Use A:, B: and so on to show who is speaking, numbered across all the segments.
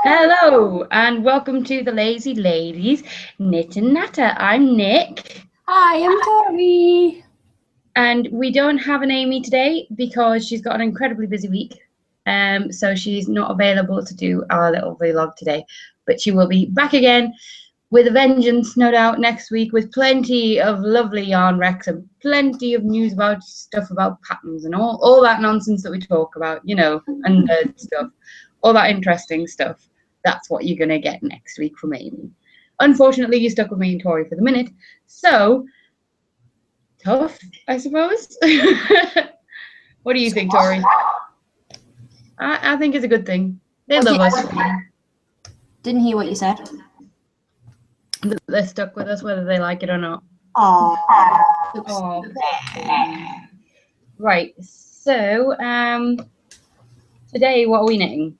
A: Hello and welcome to the Lazy Ladies Knit and Natter. I'm Nick.
B: Hi, I'm Tori.
A: And we don't have an Amy today because she's got an incredibly busy week. So she's not available to do our little vlog today. But she will be back again with a vengeance, no doubt, next week with plenty of lovely yarn recs and plenty of news about stuff about patterns and all that nonsense that we talk about, and nerd stuff, all that interesting stuff. That's what you're going to get next week from Amy. Unfortunately, you're stuck with me and Tori for the minute. So, tough, I suppose. What do you think, Tori? I think it's a good thing. They love us.
B: Didn't hear what you said.
A: They're stuck with us whether they like it or not.
B: Oh.
A: Right. So, today, what are we knitting?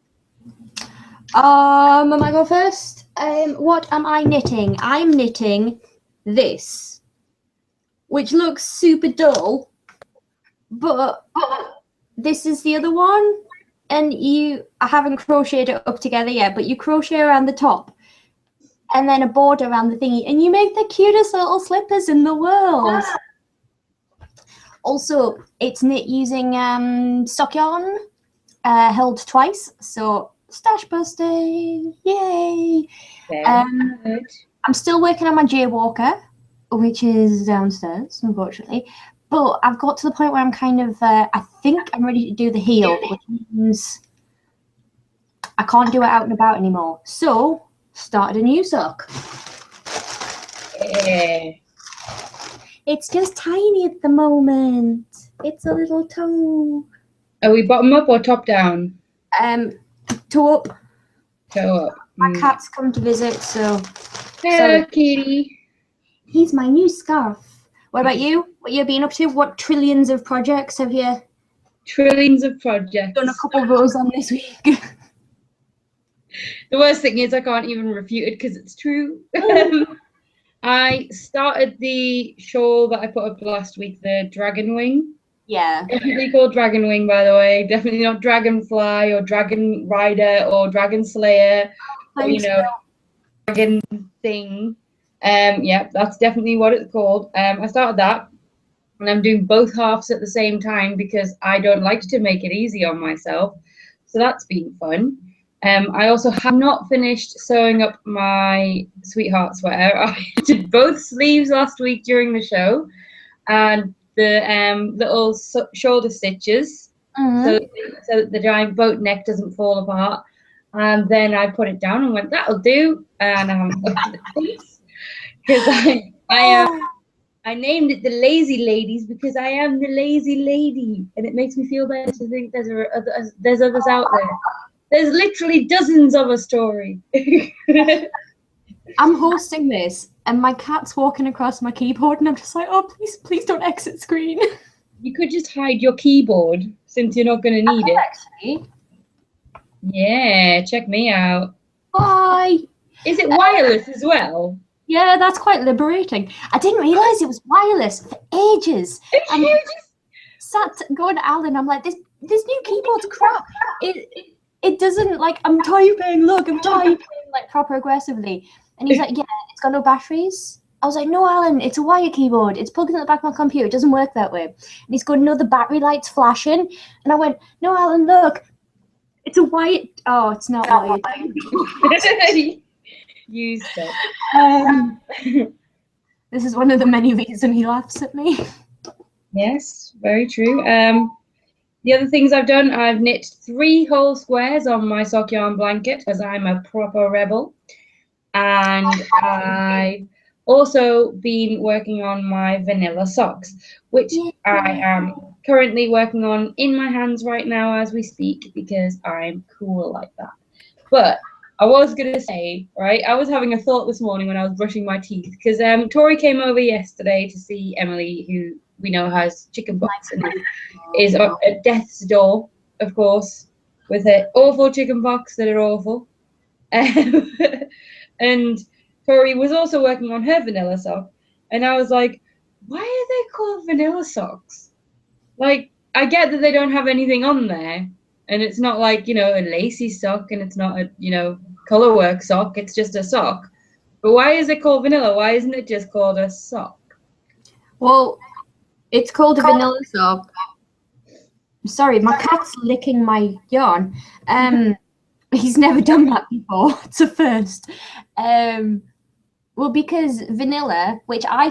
B: Am I go first? What am I knitting? I'm knitting this, which looks super dull, but this is the other one, and I haven't crocheted it up together yet, but you crochet around the top and then a border around the thingy, and you make the cutest little slippers in the world. Also, it's knit using stock yarn, held twice, so stash busting, yay! I'm still working on my Jaywalker, which is downstairs, unfortunately, but I've got to the point where I'm kind of, I think I'm ready to do the heel, which means I can't do it out and about anymore. So, started a new sock.
A: Yeah.
B: It's just tiny at the moment. It's a little toe.
A: Are we bottom up or top down?
B: Toe up.
A: Toe up.
B: My cat's come to visit, so.
A: Hello, kitty.
B: He's my new scarf. What about you? What you been up to? What trillions of projects have you?
A: Trillions of projects.
B: Done a couple of those on this week.
A: The worst thing is I can't even refute it because it's true. I started the shawl that I put up last week, the Dragon Wing.
B: Yeah.
A: Definitely called Dragon Wing, by the way. Definitely not Dragonfly or Dragon Rider or Dragon Slayer or, Dragon thing. Yeah, that's definitely what it's called. I started that, and I'm doing both halves at the same time because I don't like to make it easy on myself. So that's been fun. I also have not finished sewing up my sweetheart sweater. I did both sleeves last week during the show, and the little shoulder stitches, so that the giant boat neck doesn't fall apart. And then I put it down and went, that'll do. And I haven't looked at the piece because I named it the Lazy Ladies because I am the lazy lady, and it makes me feel better to think there's others out there. There's literally dozens of a story.
B: I'm hosting this, and my cat's walking across my keyboard, and I'm just like, oh, please don't exit screen.
A: You could just hide your keyboard since you're not going to need it.
B: Actually.
A: Yeah, check me out.
B: Bye.
A: Is it wireless as well?
B: Yeah, that's quite liberating. I didn't realise it was wireless for ages. Sat going to Alan, I'm like, this new keyboard's crap. It doesn't, like, I'm typing, like, proper aggressively. And he's like, yeah, it's got no batteries. I was like, no, Alan, it's a wire keyboard. It's plugged in at the back of my computer. It doesn't work that way. And he's going, no, the battery light's flashing. And I went, no, Alan, look. It's a wire. Oh, it's not wired.
A: Used it.
B: This is one of the many reasons he laughs at me.
A: Yes, very true. The other things I've done, I've knit 3 whole squares on my sock yarn blanket because I'm a proper rebel. And I've also been working on my vanilla socks, which I am currently working on in my hands right now as we speak because I'm cool like that. But I was going to say, right, I was having a thought this morning when I was brushing my teeth because Tori came over yesterday to see Emily, who we know has chickenpox and is at death's door, of course, with her awful chickenpox that are awful. And Tori was also working on her vanilla sock, and I was like, why are they called vanilla socks? Like, I get that they don't have anything on there, And it's not like, you know, a lacy sock, and it's not a, you know, colorwork sock. It's just a sock. But why is it called vanilla? Why isn't it just called a sock?
B: Well, it's called a vanilla sock. Sorry, my cat's licking my yarn. He's never done that before. It's a first. Well, because vanilla, which I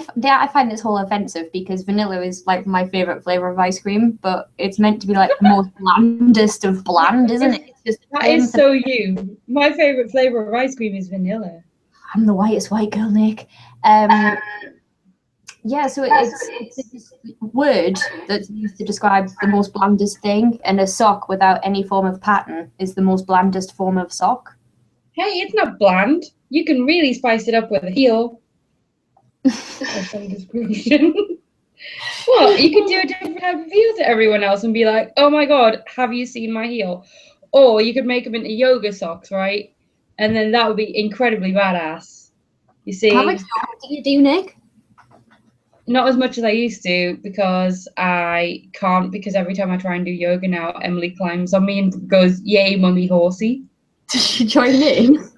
B: find this whole offensive, because vanilla is like my favorite flavor of ice cream, but it's meant to be like the most blandest of bland, isn't it? It's just
A: that is so you. My favorite flavor of ice cream is vanilla.
B: I'm the whitest white girl, Nick. Yeah, so it's this word that's used to describe the most blandest thing, and a sock without any form of pattern is the most blandest form of sock.
A: Hey, it's not bland. You can really spice it up with a heel. Or some description. What? You could do a different type of heel to everyone else and be like, oh my god, have you seen my heel? Or you could make them into yoga socks, right? And then that would be incredibly badass. You see?
B: How much yoga do you do, Nick?
A: Not as much as I used to, because I can't, because every time I try and do yoga now, Emily climbs on me and goes, yay, mummy horsey.
B: Did she join in?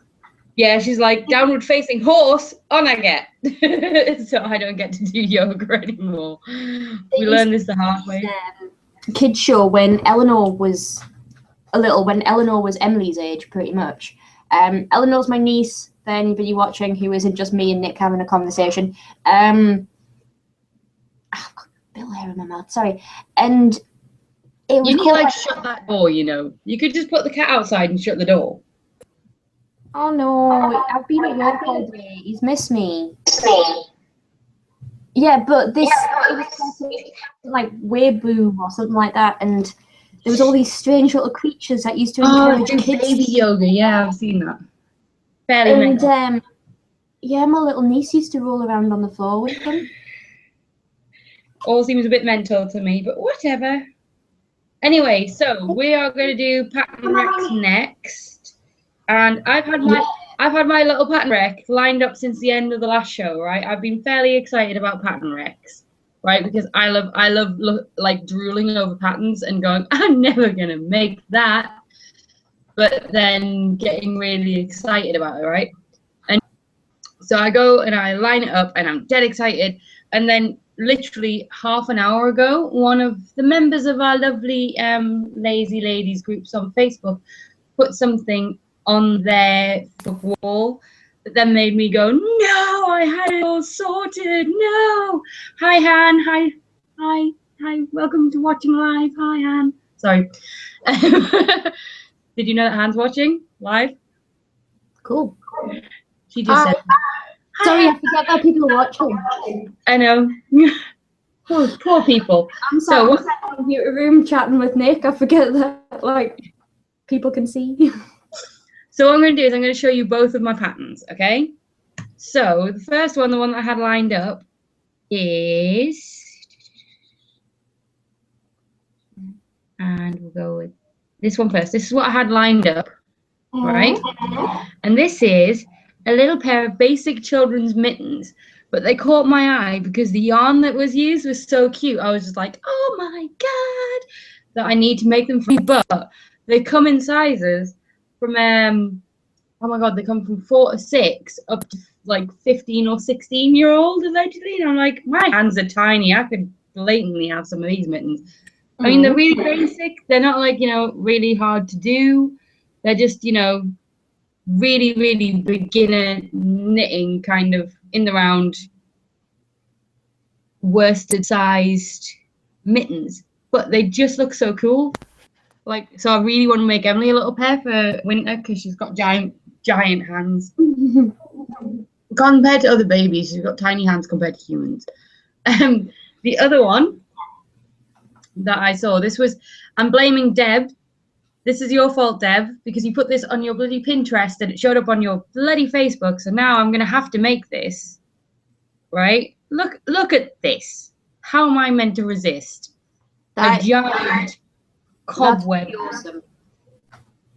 A: Yeah, she's like, downward facing horse, on I get. So I don't get to do yoga anymore. We learned this the hard way.
B: Kids show when Eleanor was when Eleanor was Emily's age, pretty much. Eleanor's my niece, for anybody watching who isn't just me and Nick having a conversation. I've got bill hair in my mouth, sorry. And it was
A: you need to like shut that door, you know. You could just put the cat outside and shut the door.
B: Oh no, I've been at work all day. He's missed me. Yeah, but this it was like Weibo or something like that, and there was all these strange little creatures that used to encourage kids.
A: Baby yoga, yeah, I've seen that. Fairly
B: and yeah, my little niece used to roll around on the floor with them.
A: All seems a bit mental to me, but whatever. Anyway, so we are going to do pattern recs next, and I've had my little pattern rec lined up since the end of the last show, right? I've been fairly excited about pattern recs, right? Because I love like drooling over patterns and going, I'm never gonna make that, but then getting really excited about it, right? And so I go and I line it up, and I'm dead excited, and then literally half an hour ago, one of the members of our lovely Lazy Ladies groups on Facebook put something on their wall that then made me go, no, I had it all sorted. No. Hi, Han. Hi. Welcome to watching live. Hi, Han. Sorry. Did you know that Han's watching live?
B: Cool.
A: She just said,
B: sorry, I forget that people are watching.
A: I know. Poor people.
B: I'm sorry, in the computer room chatting with Nick. I forget that like people can see.
A: So what I'm going to do is I'm going to show you both of my patterns, okay? So the first one, the one that I had lined up, is, and we'll go with this one first. This is what I had lined up, right? And this is a little pair of basic children's mittens, but they caught my eye because the yarn that was used was so cute. I was just like, oh my god, that I need to make them free. But they come in sizes from oh my god, they come from 4 to 6 up to like 15 or 16-year-old allegedly, and I'm like, my hands are tiny. I could blatantly have some of these mittens. I mean, they're really basic. They're not like, you know, really hard to do. They're just, you know, really, really beginner knitting, kind of in the round worsted sized mittens, but they just look so cool. Like, so I really want to make Emily a little pair for winter because she's got giant hands. Compared to other babies, she's got tiny hands compared to humans. The other one that I saw, this was, I'm blaming Deb. This is your fault, Deb, because you put this on your bloody Pinterest and it showed up on your bloody Facebook. So now I'm gonna have to make this, right? Look at this. How am I meant to resist a giant cobweb
B: awesome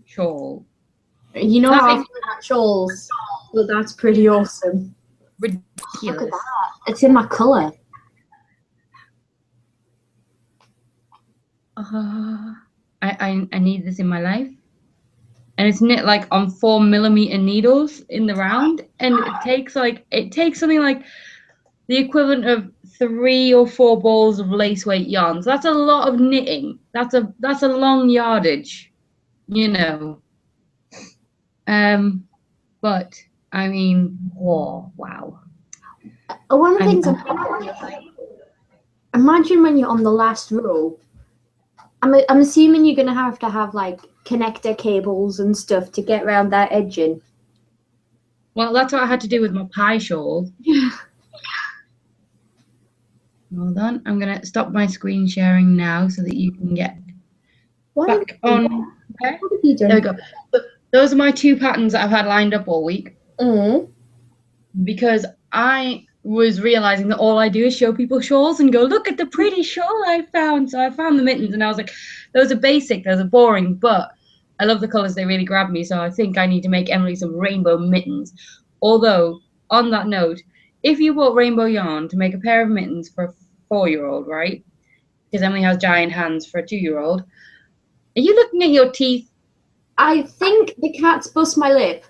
A: shawl?
B: You know how I feel about shawls, but that's pretty awesome.
A: Ridiculous.
B: Look at that. It's in my colour.
A: I need this in my life. And it's knit like on 4mm needles in the round, and it takes something like the equivalent of 3 or 4 balls of lace weight yarn. So that's a lot of knitting. That's a long yardage, you know. But I mean, oh wow.
B: One of the things I'm thinking is, like, imagine when you're on the last row. I'm assuming you're gonna have to have like connector cables and stuff to get around that edging.
A: Well, that's what I had to do with my pie shawl. Hold on, I'm gonna stop my screen sharing now so that you can get back on. Okay. There we go. Those are my 2 patterns that I've had lined up all week. Because I was realizing that all I do is show people shawls and go, look at the pretty shawl I found. So I found the mittens and I was like, those are basic, those are boring, but I love the colors. They really grab me. So I think I need to make Emily some rainbow mittens. Although, on that note, if you bought rainbow yarn to make a pair of mittens for a 4-year-old, right? Because Emily has giant hands for a 2-year-old. Are you looking at your teeth?
B: I think the cat's bust my lip.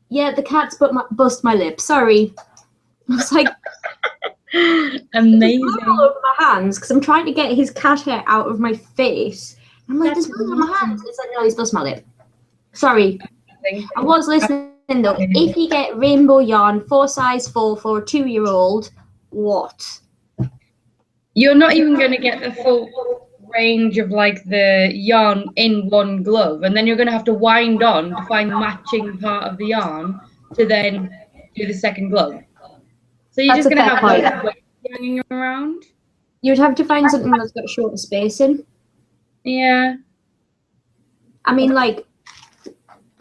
B: Yeah, the cat's bust my lip. Sorry. I was like,
A: amazing.
B: All over my hands because I'm trying to get his cat hair out of my face. I'm like, there's blood on my hands. It's like, no, he's bust my lip. Sorry. I was listening though. If you get rainbow yarn, 4 size 4 for a 2-year-old, what?
A: You're not even going to get the full range of like the yarn in one glove, and then you're going to have to wind on to find the matching part of the yarn to then do the second glove. So you're just going to have like hanging around.
B: You'd have to find something that's got shorter spacing.
A: Yeah.
B: I mean, like,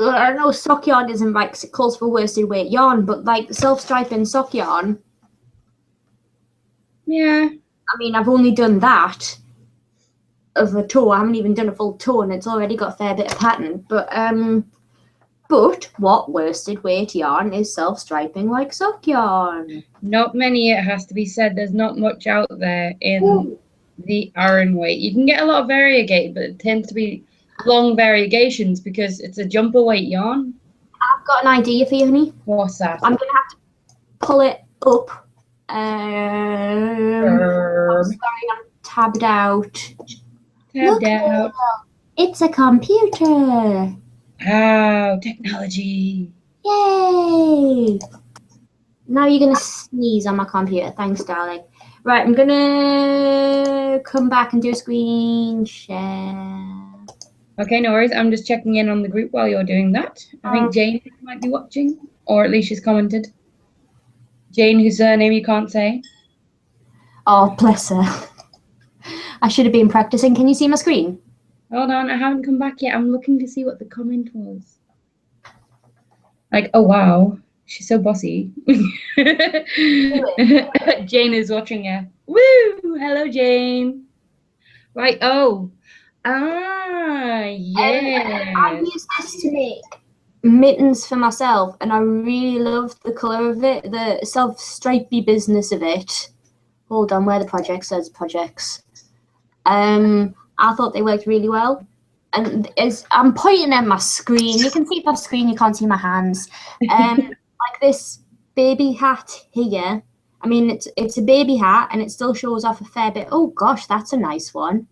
B: I know sock yarn isn't like calls for worsted weight yarn, but like self-striping sock yarn.
A: Yeah.
B: I mean, I've only done that of a toe. I haven't even done a full toe, and it's already got a fair bit of pattern. But what worsted weight yarn is self-striping like sock yarn?
A: Not many, it has to be said. There's not much out there in the Aran weight. You can get a lot of variegated, but it tends to be long variegations because it's a jumper weight yarn.
B: I've got an idea for you, honey.
A: What's that?
B: I'm gonna have to pull it up. I'm sorry, I'm tabbed out.
A: Tabbed out.
B: It's a computer.
A: Wow, technology.
B: Yay! Now you're gonna sneeze on my computer. Thanks, darling. Right, I'm gonna come back and do a screen share.
A: Okay, no worries. I'm just checking in on the group while you're doing that. I think Jane might be watching, or at least she's commented. Jane, whose surname you can't say.
B: Oh, bless her. I should have been practicing. Can you see my screen?
A: Hold on, I haven't come back yet. I'm looking to see what the comment was. Like, oh wow, she's so bossy. Jane is watching her. Woo! Hello, Jane. Right. Oh. Yeah.
B: I use this to make mittens for myself, and I really love the colour of it, the self-stripy business of it. Hold on, where the project says projects. I thought they worked really well. And I'm pointing at my screen. You can see my screen, you can't see my hands. Like this baby hat here. I mean, it's a baby hat, and it still shows off a fair bit. Oh gosh, that's a nice one.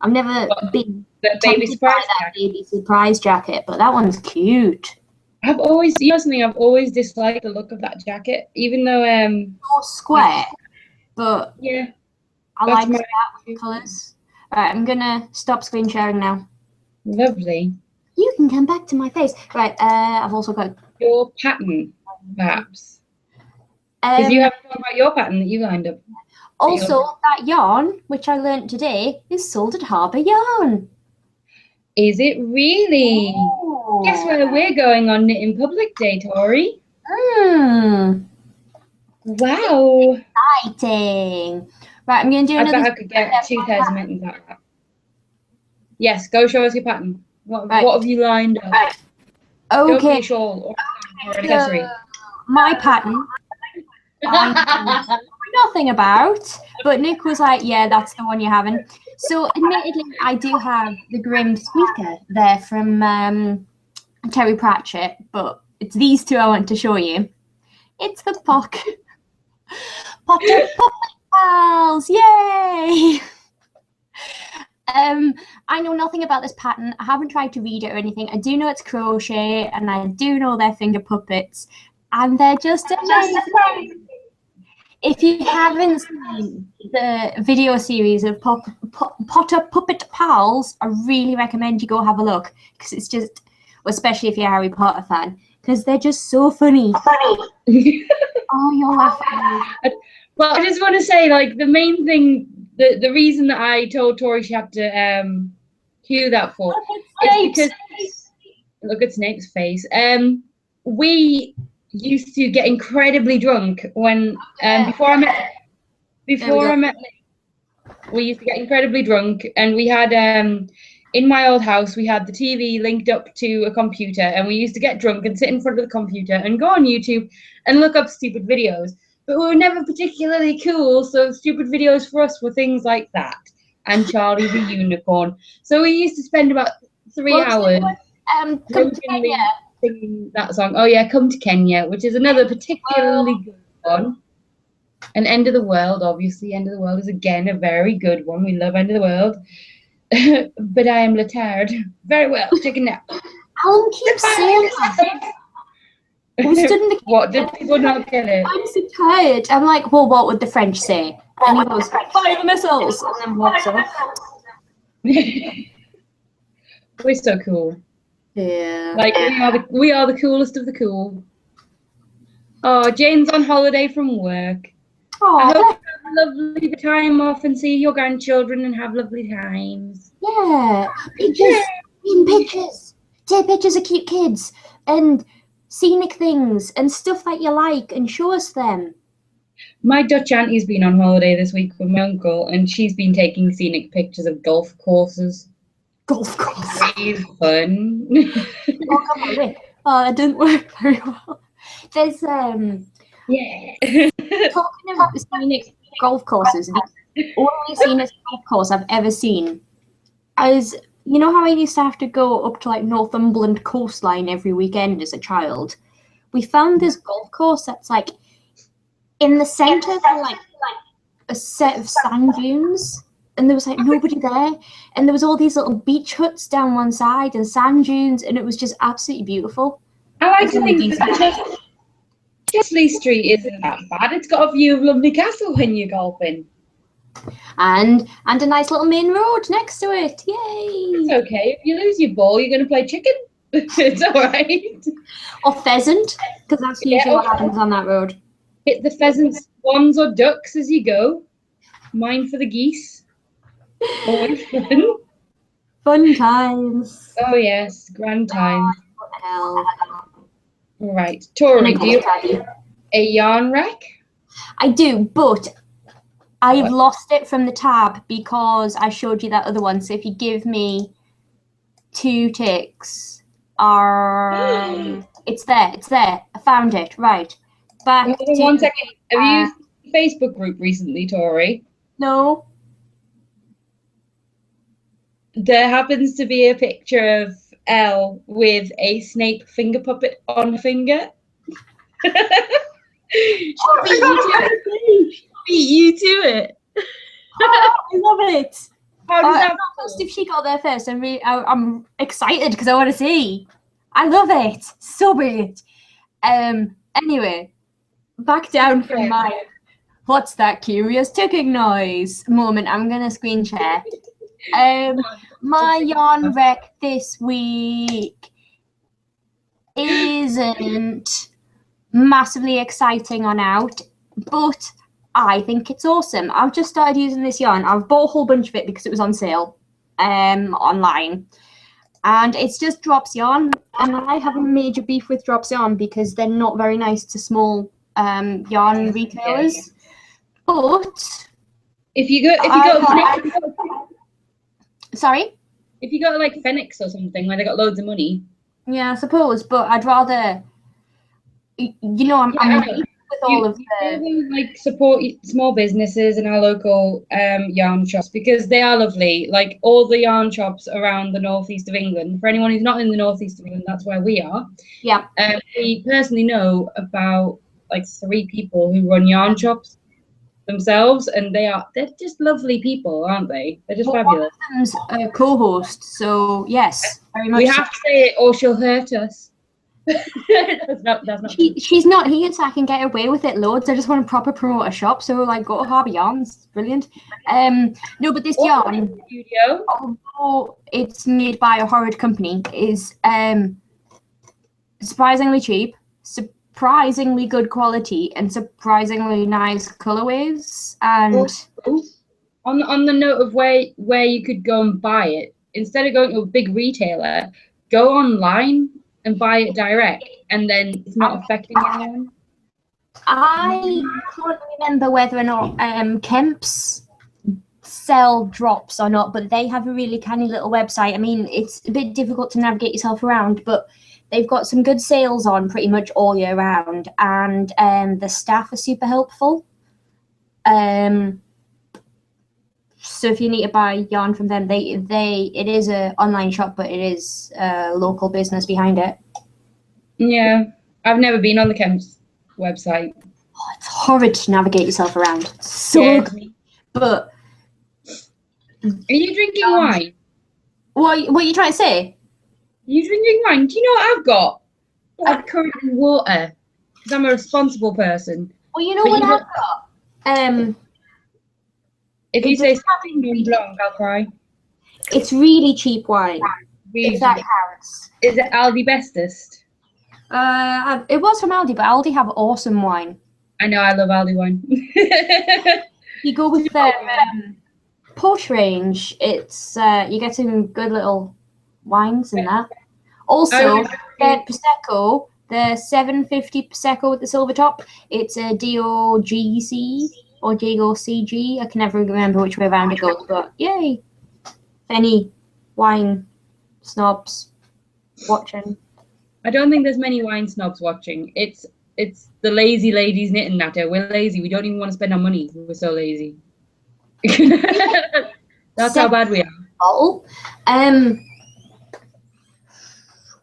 B: I've never been
A: baby surprise
B: that baby surprise jacket, but that one's cute.
A: I've always, you know something, I've always disliked the look of that jacket, even though
B: more square, but
A: yeah,
B: I like that with colours. All right, I'm gonna stop screen sharing now.
A: Lovely.
B: You can come back to my face. Right, I've also got
A: your pattern, perhaps. Because you have to talk about your pattern that you lined up.
B: Also, that yarn, which I learnt today, is sold at Harbour Yarn.
A: Is it really? Oh. Guess where we're going on Knit in Public Day, Tori? Wow.
B: Exciting. Right, I'm going to do another...
A: I bet I could get 2 pairs of mittens out of that. Yes, go show us your pattern. What have you lined up?
B: Right. Okay.
A: Don't be a shawl or an accessory.
B: My pattern. I nothing about. But Nick was like, yeah, that's the one you're having. So admittedly, I do have the Grim Squeaker there from Terry Pratchett, but it's these two I want to show you. It's the Potter Puppet Pals, yay! I know nothing about this pattern. I haven't tried to read it or anything. I do know it's crochet, and I do know they're finger puppets, and they're just amazing. If you haven't seen the video series of Potter Puppet Pals, I really recommend you go have a look, because it's just, especially if you're a Harry Potter fan, because they're just so funny. Oh, you're laughing.
A: Well, I just want to say, like, the main thing, the reason that I told Tori she had to cue that for is because, look at Snape's face. We used to get incredibly drunk when before I met Nick, we used to get incredibly drunk, and we had in my old house we had the TV linked up to a computer, and we used to get drunk and sit in front of the computer and go on YouTube and look up stupid videos. But we were never particularly cool, so stupid videos for us were things like that and Charlie the Unicorn. So we used to spend about 3 hours singing that song. Oh yeah, Come to Kenya, which is another particularly good one. And End of the World, obviously. End of the World is again a very good one. We love End of the World. But I am Lattard. Very well, taken now.
B: Alan keeps saying that.
A: What, did people not get it?
B: I'm so tired. I'm like, well, what would the French say? And he goes, fire the missiles, and then walks off.
A: We're so cool.
B: Yeah.
A: Like, we are the coolest of the cool. Oh, Jane's on holiday from work.
B: Oh,
A: I hope you have a lovely time off and see your grandchildren and have lovely times.
B: Yeah. Pictures. Take pictures of cute kids and scenic things and stuff that you like, and show us them.
A: My Dutch auntie's been on holiday this week with my uncle, and she's been taking scenic pictures of golf courses.
B: Golf course.
A: It's fun.
B: Oh, come on, wait. Oh, that didn't work very well. There's
A: yeah.
B: Talking about the scenic golf courses, the only scenic golf course I've ever seen is, you know how I used to have to go up to like Northumberland coastline every weekend as a child? We found this golf course that's like in the centre of like a set of sand dunes, and there was like nobody there, and there was all these little beach huts down one side and sand dunes, and it was just absolutely beautiful.
A: I like to think that Chesley Street isn't that bad. It's got a view of Lovely Castle when you're golfing.
B: And a nice little main road next to it. Yay!
A: It's okay. If you lose your ball, you're going to play chicken. It's all right.
B: Or pheasant, because that's usually what happens on that road.
A: Hit the pheasants, swans or ducks as you go. Mine for the geese. Always fun.
B: Fun times.
A: Oh yes, grand times.
B: What the hell?
A: Right. Tori, do you have a yarn rack?
B: I do, but I've lost it from the tab because I showed you that other one. So if you give me 2 ticks, it's there. I found it. Right. Back to
A: 1 second. Have you used the Facebook group recently, Tori?
B: No.
A: There happens to be a picture of Elle with a Snape finger puppet on her finger. She beat you to it.
B: Oh, I love it.
A: How does that
B: feel? If she got there first, I'm excited because I want to see. I love it. So brilliant. Anyway, back down from my what's that curious ticking noise moment. I'm gonna screen share. My yarn wreck this week isn't massively exciting on out, but I think it's awesome. I've just started using this yarn. I've bought a whole bunch of it because it was on sale online, and it's just Drops yarn, and I have a major beef with Drops yarn because they're not very nice to small yarn retailers. But if you go
A: like Phoenix or something where they got loads of money,
B: yeah, I suppose, but I'd rather, I'm with all of
A: the like support small businesses in our local yarn shops because they are lovely. Like all the yarn shops around the northeast of England. For anyone who's not in the northeast of England, that's where we are.
B: Yeah.
A: We personally know about like 3 people who run yarn shops themselves, and they're just lovely people, aren't they? They're just fabulous.
B: One of them's a co-host, so yes, very much.
A: We have to say it, or she'll hurt us. that's not
B: she's not here, so I can get away with it loads. I just want to proper promote a shop, so like go to Harbour Yarns, brilliant. No, but this yarn,
A: studio,
B: although it's made by a horrid company, is surprisingly cheap, surprisingly good quality, and surprisingly nice colorways. And
A: on the note of where you could go and buy it, instead of going to a big retailer, go online and buy it direct, and then it's not affecting anyone.
B: I can't remember whether or not Kemp's sell drops or not, but they have a really canny little website. I mean, it's a bit difficult to navigate yourself around, but they've got some good sales on pretty much all year round, and the staff are super helpful. So if you need to buy yarn from them, it is a online shop, but it is a local business behind it.
A: Yeah, I've never been on the Kemp's website.
B: Oh, it's horrid to navigate yourself around. So good. But
A: are you drinking wine?
B: What are you trying to say?
A: Are you drinking wine? Do you know what I've got? I've currently water because I'm a responsible person.
B: Well, you know what I've got.
A: If you say something blanc, I'll cry.
B: It's really cheap wine.
A: Really
B: if that counts.
A: Is it Aldi Bestest?
B: It was from Aldi, but Aldi have awesome wine.
A: I know, I love Aldi wine.
B: You go with the Posh range. It's you get some good little wines in that. Also, the Prosecco, the 750 Prosecco with the silver top. It's a DOGC. Or Diego CG. I can never remember which way around it goes, but yay! Any wine snobs watching?
A: I don't think there's many wine snobs watching. It's the lazy ladies knitting Natter. We're lazy. We don't even want to spend our money. We're so lazy. That's how bad we are.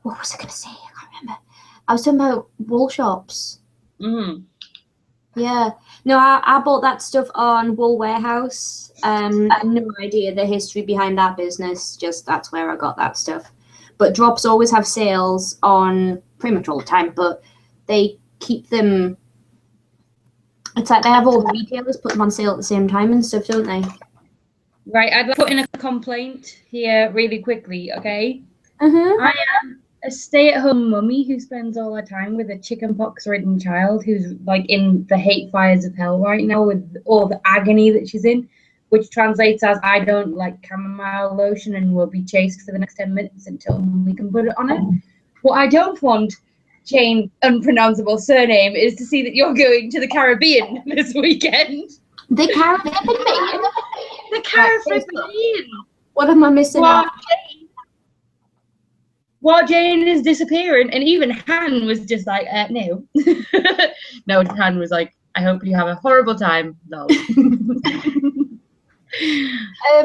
B: What was I going to say? I can't remember. I was talking about wool shops.
A: Mm-hmm.
B: Yeah. No, I bought that stuff on Wool Warehouse. No idea the history behind that business. Just that's where I got that stuff. But Drops always have sales on pretty much all the time, but they keep them. It's like they have all the retailers put them on sale at the same time and stuff, don't they?
A: Right. I'd like to put in a complaint here really quickly, okay?
B: Mm-hmm.
A: I am a stay-at-home mummy who spends all her time with a chickenpox-ridden child who's like in the hate fires of hell right now with all the agony that she's in, which translates as I don't like chamomile lotion and will be chased for the next 10 minutes until we can put it on it. What I don't want, Jane, unpronounceable surname, is to see that you're going to the Caribbean this weekend.
B: The Caribbean?
A: The Caribbean.
B: What am I missing out?
A: While Jane is disappearing, and even Han was just like, no. No, Han was like, I hope you have a horrible time. No.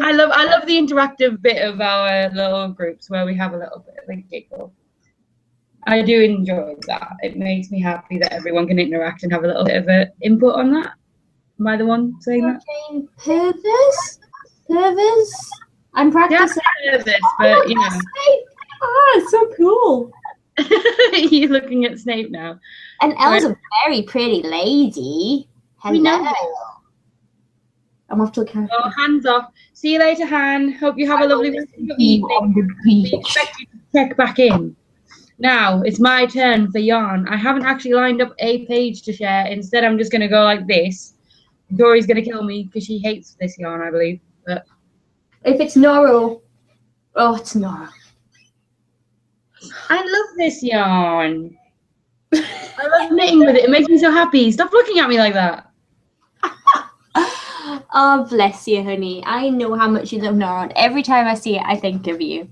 A: I love the interactive bit of our little groups where we have a little bit of a giggle. I do enjoy that. It makes me happy that everyone can interact and have a little bit of an input on that. Am I the one saying that?
B: Pervers? I'm practicing.
A: Yeah, pervers, but you know.
B: It's so cool.
A: You're looking at Snape now.
B: And Elle's a very pretty lady. Hello. I'm off to the camera.
A: Oh, hands off. See you later, Han. Hope you have a lovely rest of your evening.
B: On the beach.
A: We expect you to check back in. Now, it's my turn for yarn. I haven't actually lined up a page to share. Instead, I'm just going to go like this. Dory's going to kill me because she hates this yarn, I believe. But
B: if it's Noro. Oh, it's Noro.
A: I love this yarn. I love knitting with it. It makes me so happy. Stop looking at me like that.
B: Oh, bless you, honey. I know how much you love Nora. Every time I see it, I think of you.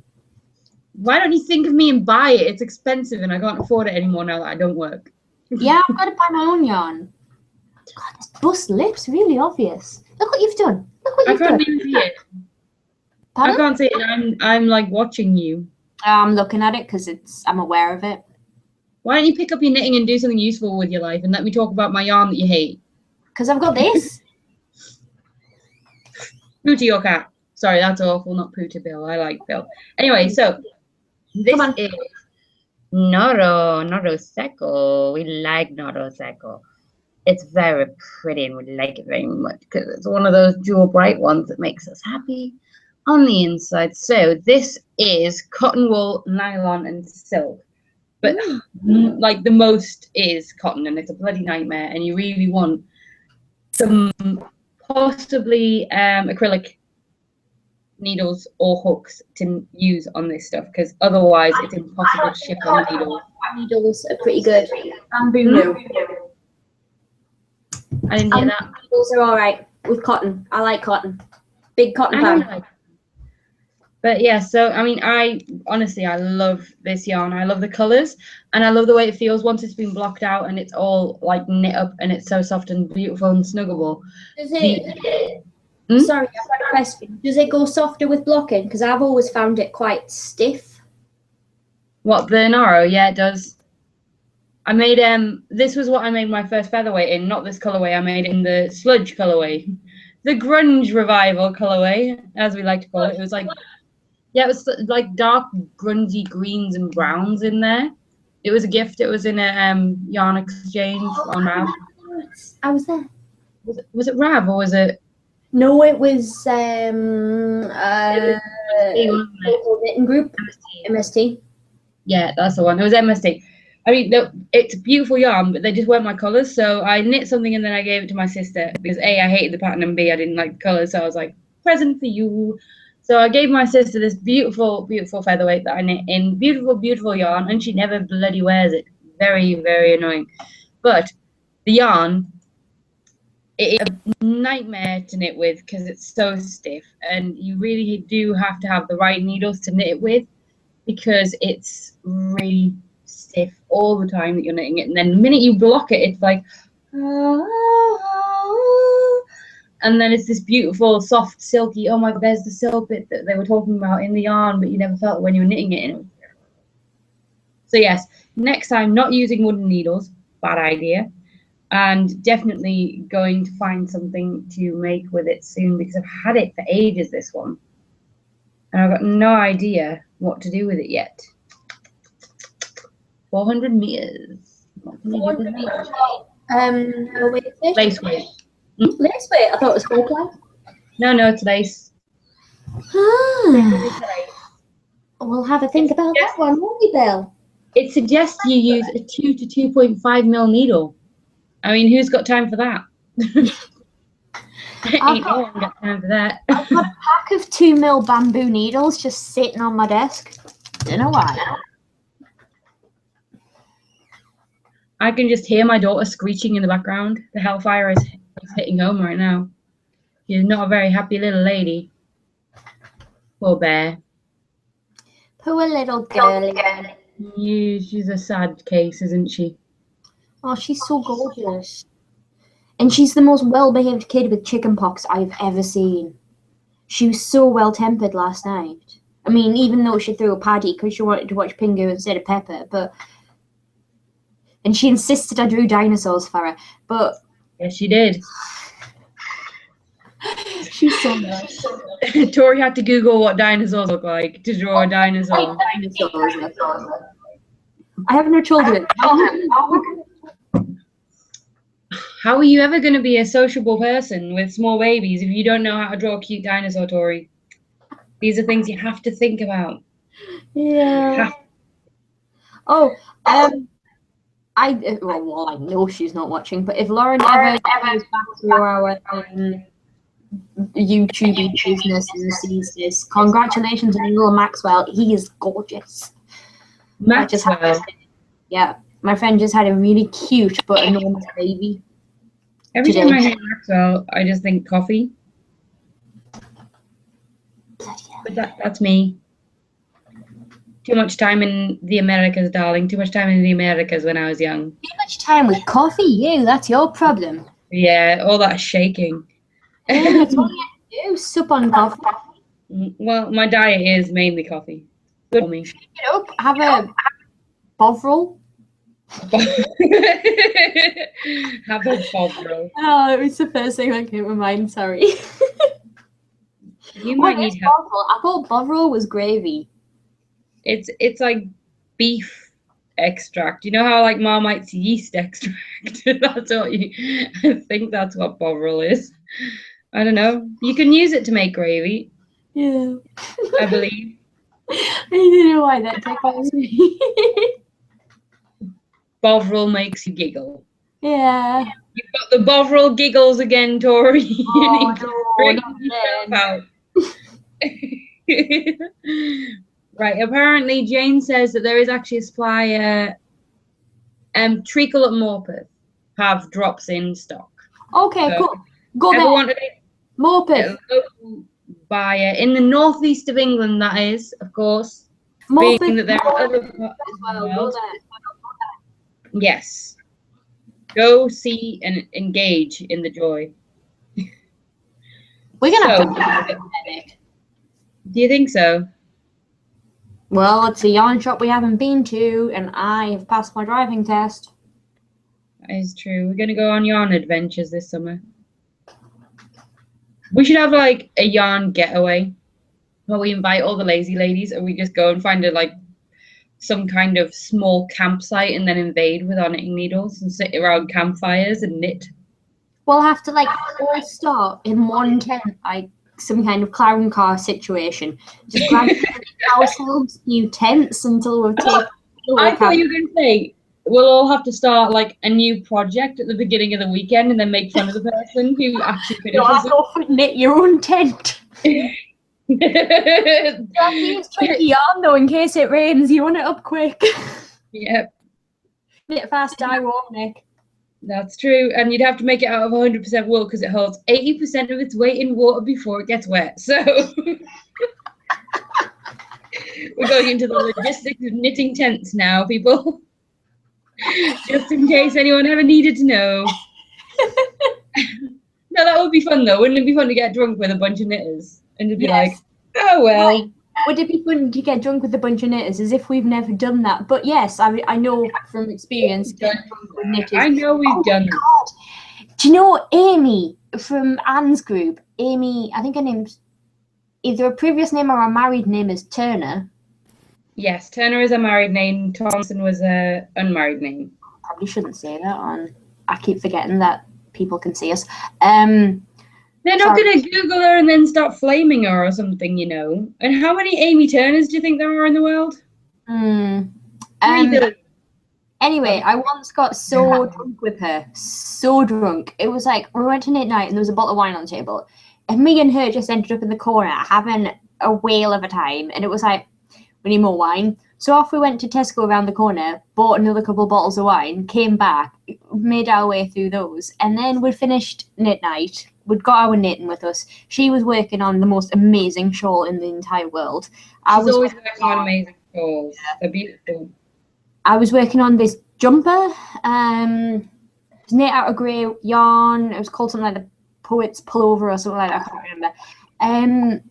A: Why don't you think of me and buy it? It's expensive and I can't afford it anymore now that I don't work.
B: Yeah, I've got to buy my own yarn. God, this bust lips really obvious. Look what you've done. Look what you've done.
A: I can't even see it.
B: Pardon?
A: I can't see it. I'm like watching you.
B: I'm looking at it because I'm aware of it.
A: Why don't you pick up your knitting and do something useful with your life and let me talk about my yarn that you hate?
B: Because I've got this.
A: Poo to your cat. Sorry, that's awful. Not poo to Bill. I like Bill. Anyway, so this is Noro Seco. We like Noro Seco. It's very pretty and we like it very much because it's one of those jewel bright ones that makes us happy on the inside. So this is cotton wool, nylon, and silk. But like the most is cotton, and it's a bloody nightmare. And you really want some possibly acrylic needles or hooks to use on this stuff, because otherwise it's impossible to ship on the needles.
B: Needles are pretty good. Bamboo.
A: I didn't hear that.
B: Needles are all right with cotton. I like cotton. Big cotton pan.
A: But yeah, so I mean, I love this yarn. I love the colors, and I love the way it feels once it's been blocked out and it's all like knit up, and it's so soft and beautiful and snuggable.
B: Does it? Sorry, I've got a question. Does it go softer with blocking? Because I've always found it quite stiff.
A: What, the Naro? Yeah, it does. I made this was what I made my first featherweight in, not this colorway. I made it in the sludge colorway, the grunge revival colorway, as we like to call it. It was like, yeah, it was like dark grungy greens and browns in there. It was a gift. It was in a yarn exchange on Rav.
B: I was there.
A: Was it Rav or was it?
B: No, it was knitting group, MST.
A: Yeah, that's the one. It was MST. I mean, it's a beautiful yarn, but they just weren't my colours. So I knit something and then I gave it to my sister because A, I hated the pattern, and B, I didn't like the colours. So I was like, present for you. So I gave my sister this beautiful, beautiful featherweight that I knit in beautiful, beautiful yarn, and she never bloody wears it. Very, very annoying. But the yarn, it is a nightmare to knit with because it's so stiff, and you really do have to have the right needles to knit it with because it's really stiff all the time that you're knitting it. And then the minute you block it, it's like, and then it's this beautiful, soft, silky, oh my God, there's the silk bit that they were talking about in the yarn, but you never felt it when you were knitting it in. So yes, next time, not using wooden needles, bad idea. And definitely going to find something to make with it soon because I've had it for ages, this one. And I've got no idea what to do with it yet. 400 meters. What can you do with that? Lace weight.
B: Lace weight? I thought it was full play.
A: No, it's lace.
B: We'll have a think about that one, won't we, Bill?
A: It suggests you use a 2 to 2.5 mil needle. I mean, who's got time for that? Ain't no one got time for that.
B: I've got a pack of 2 mil bamboo needles just sitting on my desk. Don't know why.
A: I can just hear my daughter screeching in the background. The hellfire is hitting home right now. She's not a very happy little lady. Poor bear.
B: Poor little girlie.
A: Yeah, she's a sad case, isn't she?
B: Oh, she's so gorgeous. And she's the most well-behaved kid with chickenpox I've ever seen. She was so well-tempered last night. I mean, even though she threw a paddy because she wanted to watch Pingu instead of Pepper, but... And she insisted I drew dinosaurs for her, but...
A: Yes, she did.
B: She's so nice.
A: Tori had to Google what dinosaurs look like to draw a dinosaur.
B: I have no children.
A: How are you ever going to be a sociable person with small babies if you don't know how to draw a cute dinosaur, Tori? These are things you have to think about.
B: Yeah. I know she's not watching, but if Lauren ever goes back to our YouTube business and sees this, congratulations on little Maxwell. He is gorgeous.
A: Maxwell?
B: Yeah, my friend just had a really cute but enormous baby.
A: Every time I hear Maxwell, I just think coffee. But that's me. Too much time in the Americas, darling. Too much time in the Americas when I was young.
B: Too much time with coffee, you. That's your problem.
A: Yeah, all that shaking.
B: Yeah, that's all you have to do. Sup on coffee.
A: Well, my diet is mainly coffee. Good for me.
B: Get up, have a bovril.
A: Have a bovril.
B: Oh, it was the first thing that came to mind. Sorry.
A: You
B: What
A: might
B: is
A: need help.
B: bovril? I thought bovril was gravy.
A: It's like beef extract. You know how like Marmite's yeast extract? That's what you. I think that's what bovril is. I don't know. You can use it to make gravy,
B: Yeah.
A: I believe.
B: I don't know why that tickles me.
A: Bovril makes you giggle.
B: Yeah.
A: You've got the Bovril giggles again, Tori. You
B: Oh
A: need to
B: no,
A: straighten
B: not
A: yourself
B: again.
A: out. Right. Apparently, Jane says that there is actually a supply. Treacle at Morpeth have drops in stock.
B: Okay,
A: So
B: cool. Go
A: ever
B: there.
A: wanted it?
B: Morpeth.
A: A local buyer in the northeast of England, that is, of course. Being
B: Morpeth
A: that there are other parts
B: as
A: of the
B: well. Go
A: world.
B: there.
A: Yes. Go see and engage in the joy.
B: We're gonna
A: So,
B: have to do
A: do you think so?
B: Well, it's a yarn shop we haven't been to, and I have passed my driving test.
A: That is true. We're gonna go on yarn adventures this summer. We should have like a yarn getaway where we invite all the lazy ladies and we just go and find some kind of small campsite and then invade with our knitting needles and sit around campfires and knit.
B: We'll have to all start in one tent, like some kind of clown car situation. Just grab ourselves new tents until we've taken.
A: I thought you were going to say we'll all have to start like a new project at the beginning of the weekend and then make fun of the person who actually
B: You'll
A: finishes
B: have to knit your own tent.
A: it.
B: You have to use tricky yarn though in case it rains. You want it up quick.
A: Yep,
B: Knit fast, die warm, Nick.
A: that's true. And you'd have to make it out of 100% wool because it holds 80% of its weight in water before it gets wet. So we're going into the logistics of knitting tents now, people. Just in case anyone ever needed to know. No, that would be fun though. Wouldn't it be fun to get drunk with a bunch of knitters and to be like, oh well.
B: Right. Would it be fun to get drunk with a bunch of knitters? As if we've never done that. But yes, I know from experience.
A: I know we've done that.
B: God. Do you know Amy from Anne's group? Amy, I think her name's either a previous name or a married name is Turner.
A: Yes, Turner is a married name. Thompson was a unmarried name.
B: Probably shouldn't say that on. I keep forgetting that people can see us.
A: They're not going to Google her and then start flaming her or something, you know. And how many Amy Turners do you think there are in the world?
B: Anyway, I once got so drunk with her. So drunk. It was like, we went to knit night and there was a bottle of wine on the table. And me and her just ended up in the corner having a whale of a time. And it was like, we need more wine. So off we went to Tesco around the corner, bought another couple of bottles of wine, came back, made our way through those. And then we'd finished knit night. We'd got our knitting with us. She was working on the most amazing shawl in the entire world.
A: She's always working on amazing shawls. They're beautiful.
B: I was working on this jumper. It was knit out of grey yarn. It was called something like the Poet's Pullover or something like that. I can't remember.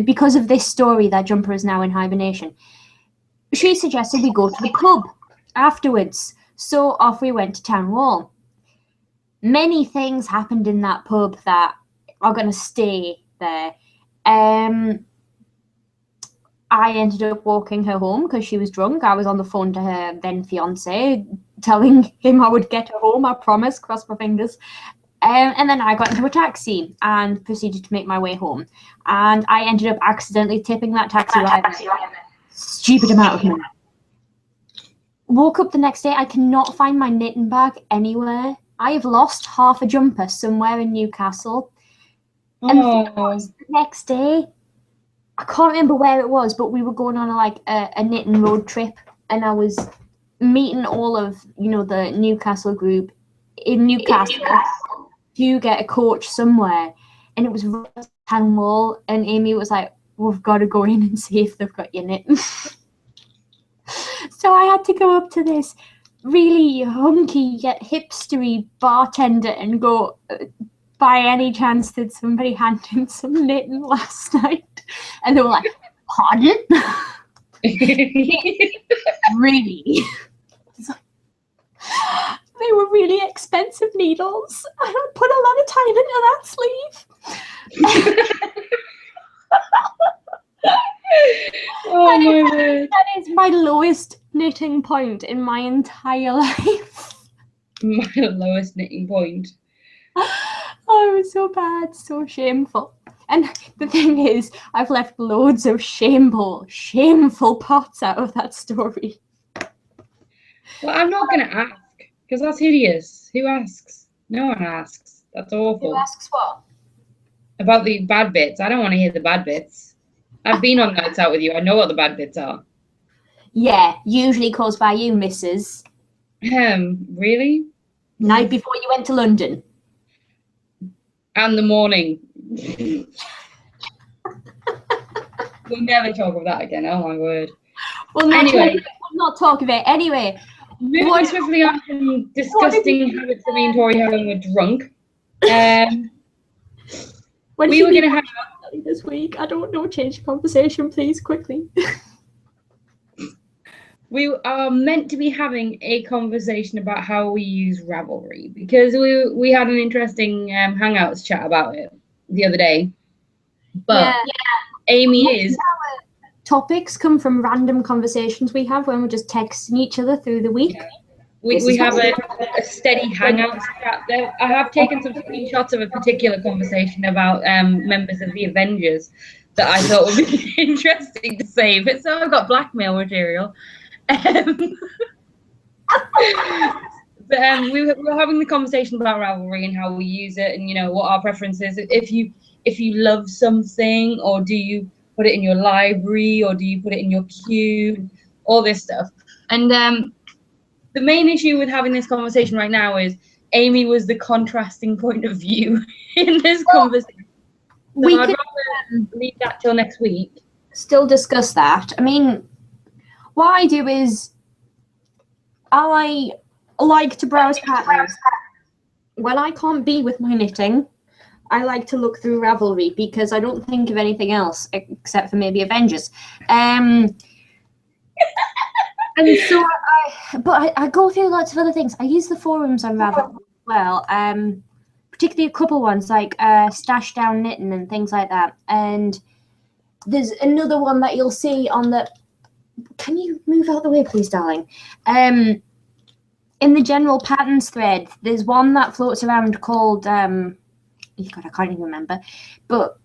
B: Because of this story, that jumper is now in hibernation. She suggested we go to the pub afterwards. So off we went to Town Wall. Many things happened in that pub that are going to stay there. I ended up walking her home because she was drunk. I was on the phone to her then fiance, telling him I would get her home. I promise, cross my fingers. And then I got into a taxi and proceeded to make my way home. And I ended up accidentally tipping that taxi driver stupid amount of money. Woke up the next day, I cannot find my knitting bag anywhere. I have lost half a jumper somewhere in Newcastle. And the next day, I can't remember where it was, but we were going on a knitting road trip, and I was meeting all of the Newcastle group in Newcastle to get a coach somewhere, and it was Town Wall, and Amy was like, "We've got to go in and see if they've got your knitting." So I had to go up to this really hunky yet hipstery bartender and go, by any chance did somebody hand in some knitting last night? And they were like, pardon? Really? They were really expensive needles. I put a lot of time into that sleeve.
A: Oh my word.
B: That is my lowest knitting point in my entire life.
A: My lowest knitting point.
B: Oh, it was so bad, so shameful. And the thing is, I've left loads of shameful parts out of that story.
A: Well, I'm not going to ask, because that's hideous. Who asks? No one asks. That's awful.
B: Who asks what?
A: About the bad bits. I don't want to hear the bad bits. I've been on nights out with you. I know what the bad bits are.
B: Yeah, usually caused by you, missus.
A: Really?
B: Night before you went to London.
A: And the morning. We'll never talk of that again. Oh my word.
B: We'll not talk of it. Anyway.
A: Moving swiftly on from disgusting habits that me and Tori had when we're drunk. We were going to have
B: this week. I don't know. Change the conversation, please, quickly.
A: We are meant to be having a conversation about how we use Ravelry, because we had an interesting Hangouts chat about it the other day. But Amy
B: topics come from random conversations we have when we're just texting each other through the week.
A: Yeah. We have a steady Hangouts chat there. I have taken some screenshots of a particular conversation about members of the Avengers that I thought would be interesting to save. So I've got blackmail material. But we were having the conversation about Ravelry and how we use it, and what our preference is. If you love something, or do you put it in your library, or do you put it in your queue, all this stuff. And the main issue with having this conversation right now is Amy was the contrasting point of view in this conversation. So I'd rather leave that till next week.
B: Still discuss that. I mean, what I do is I like to browse patterns. When I can't be with my knitting, I like to look through Ravelry because I don't think of anything else except for maybe Avengers. And so I go through lots of other things. I use the forums on Ravelry as well, particularly a couple ones like Stash Down Knitting and things like that. And there's another one that you'll see on the... Can you move out the way, please, darling? In the general patterns thread, there's one that floats around called... God, I can't even remember. But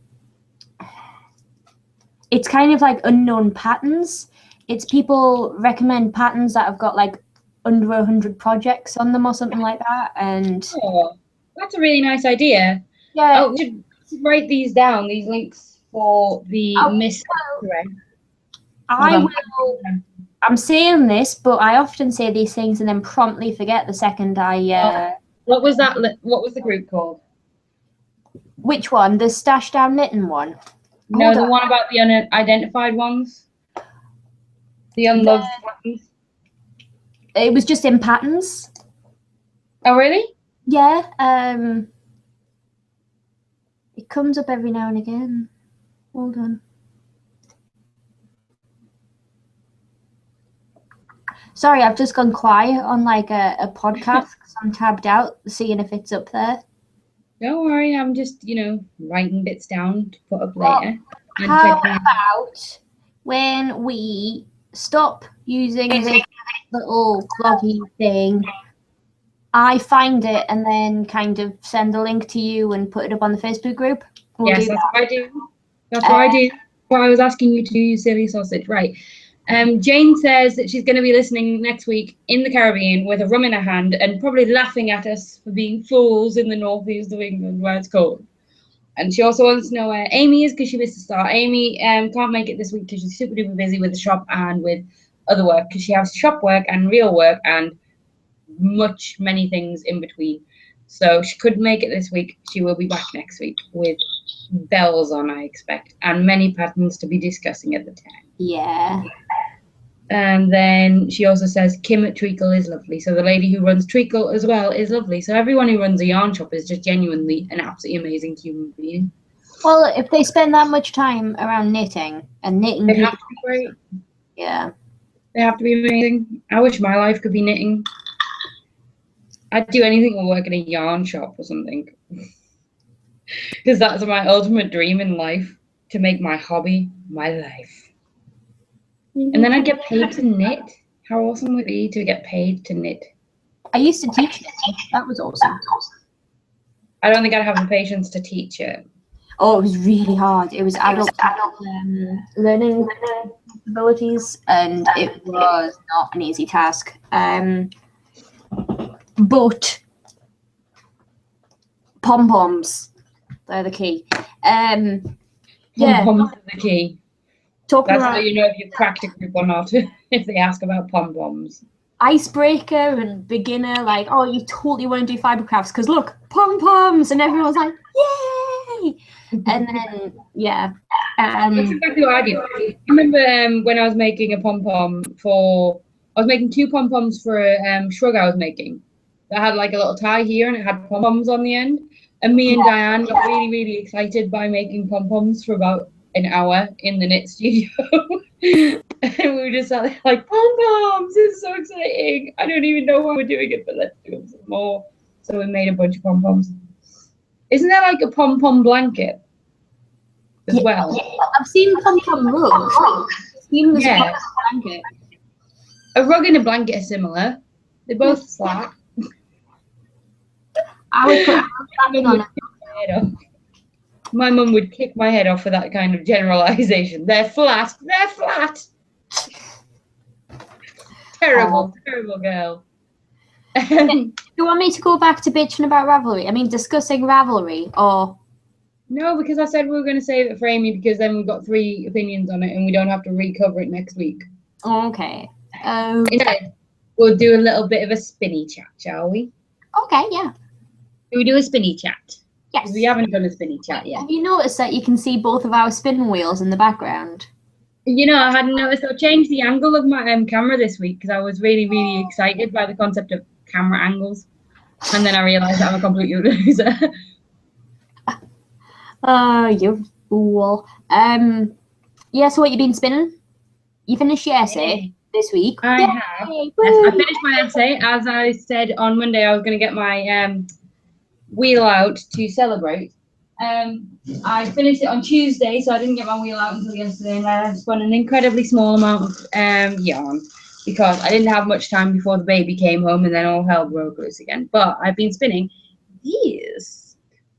B: it's kind of like unknown patterns. It's people recommend patterns that have got like under 100 projects on them or something like that. And
A: that's a really nice idea.
B: Yeah.
A: Oh, we should write these down, these links for the Miss thread.
B: I'm saying this, but I often say these things and then promptly forget the second I...
A: What was that? What was the group called?
B: Which one? The Stash Down Knitting one?
A: No, the one about the unidentified ones. The unloved patterns.
B: It was just in patterns.
A: Oh, really?
B: Yeah. It comes up every now and again. Hold on. Sorry, I've just gone quiet on like a podcast because I'm tabbed out, seeing if it's up there.
A: Don't worry, I'm just, writing bits down to put up later.
B: How about when we stop using this little bloggy thing, I find it and then kind of send a link to you and put it up on the Facebook group?
A: Yes, that's what I do. That's what I do. What I was asking you to do, you silly sausage. Right. Jane says that she's going to be listening next week in the Caribbean with a rum in her hand and probably laughing at us for being fools in the northeast of England where it's cold. And she also wants to know where Amy is because she missed the start. Amy can't make it this week because she's super duper busy with the shop and with other work because she has shop work and real work and many things in between. So she couldn't make it this week. She will be back next week with bells on, I expect, and many patterns to be discussing at the time.
B: Yeah.
A: And then she also says Kim at Treacle is lovely. So the lady who runs Treacle as well is lovely. So everyone who runs a yarn shop is just genuinely an absolutely amazing human being.
B: Well, if they spend that much time around knitting and knitting,
A: they have to be great.
B: Yeah,
A: they have to be amazing. I wish my life could be knitting. I'd do anything or work in a yarn shop or something. Because that's my ultimate dream in life, to make my hobby my life. And then I'd get paid to knit. How awesome would it be to get paid to knit?
B: I used to teach it. That was awesome.
A: I don't think I'd have the patience to teach it.
B: Oh, it was really hard. It was adult learning abilities, and it was not an easy task. But pom-poms, they're the key. Yeah.
A: Pom-poms are the key.
B: Talking
A: That's
B: about,
A: how you know if you've cracked a group or not, if they ask about pom-poms.
B: Icebreaker and beginner, like, oh, you totally want to do fiber crafts because look, pom-poms, and everyone's like, yay! And then, yeah.
A: That's exactly what I did. I remember when I was making a pom-pom I was making 2 pom-poms for a shrug I was making. That had like a little tie here and it had pom-poms on the end. And me and Diane got really, really excited by making pom-poms for about an hour in the knit studio. And we were just like, pom-poms, this is so exciting. I don't even know why we're doing it, but let's do some more. So we made a bunch of pom-poms. Isn't there like a pom-pom blanket as well?
B: I've seen pom-pom rugs. I've seen this pom-pom blanket.
A: A rug and a blanket are similar. They're both flat.
B: I would put on it.
A: My mum would kick my head off for that kind of generalization. They're flat. They're flat. Terrible, terrible girl.
B: Do you want me to go back to bitching about Ravelry? I mean, discussing Ravelry, or?
A: No, because I said we were going to save it for Amy because then we've got 3 opinions on it and we don't have to recover it next week.
B: Okay.
A: Instead, we'll do a little bit of a spinny chat, shall we?
B: Okay, yeah.
A: Can we do a spinny chat?
B: Yes.
A: We haven't done a spinny chat yet.
B: Have you noticed that you can see both of our spin wheels in the background?
A: You know, I hadn't noticed. I changed the angle of my camera this week because I was really, really excited by the concept of camera angles. And then I realised I'm a complete loser.
B: You fool. Yeah, so what you been spinning? You finished your essay this week?
A: I have. Yes, I finished my essay. As I said on Monday, I was going to get my wheel out to celebrate. I finished it on Tuesday, so I didn't get my wheel out until yesterday, and I spun an incredibly small amount of yarn because I didn't have much time before the baby came home, and then all hell broke loose again. But I've been spinning these.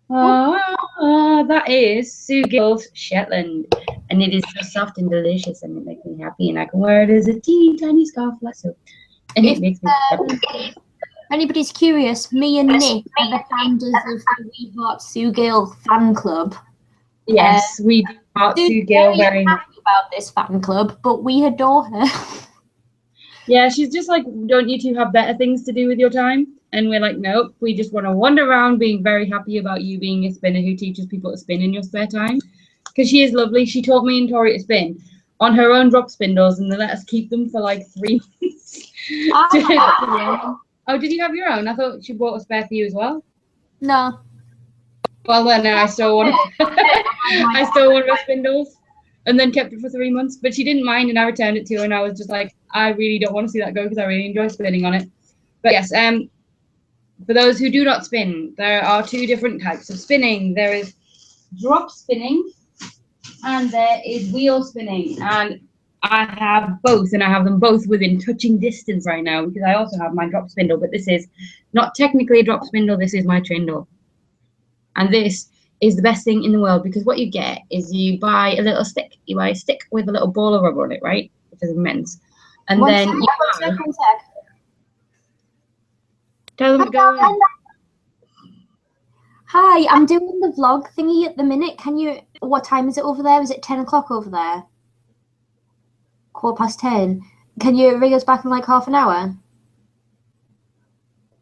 A: That is Sue Gill's Shetland, and it is so soft and delicious, and it makes me happy, and I can wear it as a teeny tiny scarf like so, and it makes me happy.
B: If anybody's curious, me and Nick are the founders of the We Heart Sue Gill fan club.
A: Yes, we do heart Sue Gill very much.
B: About this fan club, but we adore her.
A: Yeah, she's just like, don't you two have better things to do with your time? And we're like, nope, we just want to wander around being very happy about you being a spinner who teaches people to spin in your spare time. Because she is lovely. She taught me and Tori to spin on her own drop spindles, and they let us keep them for like 3 months. Oh, did you have your own? I thought she bought a spare for you as well.
B: No.
A: Well, then I stole one. I stole one of her spindles, and then kept it for 3 months. But she didn't mind, and I returned it to her. And I was just like, I really don't want to see that go because I really enjoy spinning on it. But yes, for those who do not spin, there are 2 different types of spinning. There is drop spinning, and there is wheel spinning. And I have both, and I have them both within touching distance right now because I also have my drop spindle, but this is not technically a drop spindle, this is my trindle. And this is the best thing in the world because what you get is you buy a little stick. You buy a stick with a little ball of rubber on it, right? Which is immense. And then you buy... Tell them to go in.
B: Hi, I'm doing the vlog thingy at the minute. Can you... What time is it over there? Is it 10 o'clock over there? 10:15. Can you ring us back in like half an hour?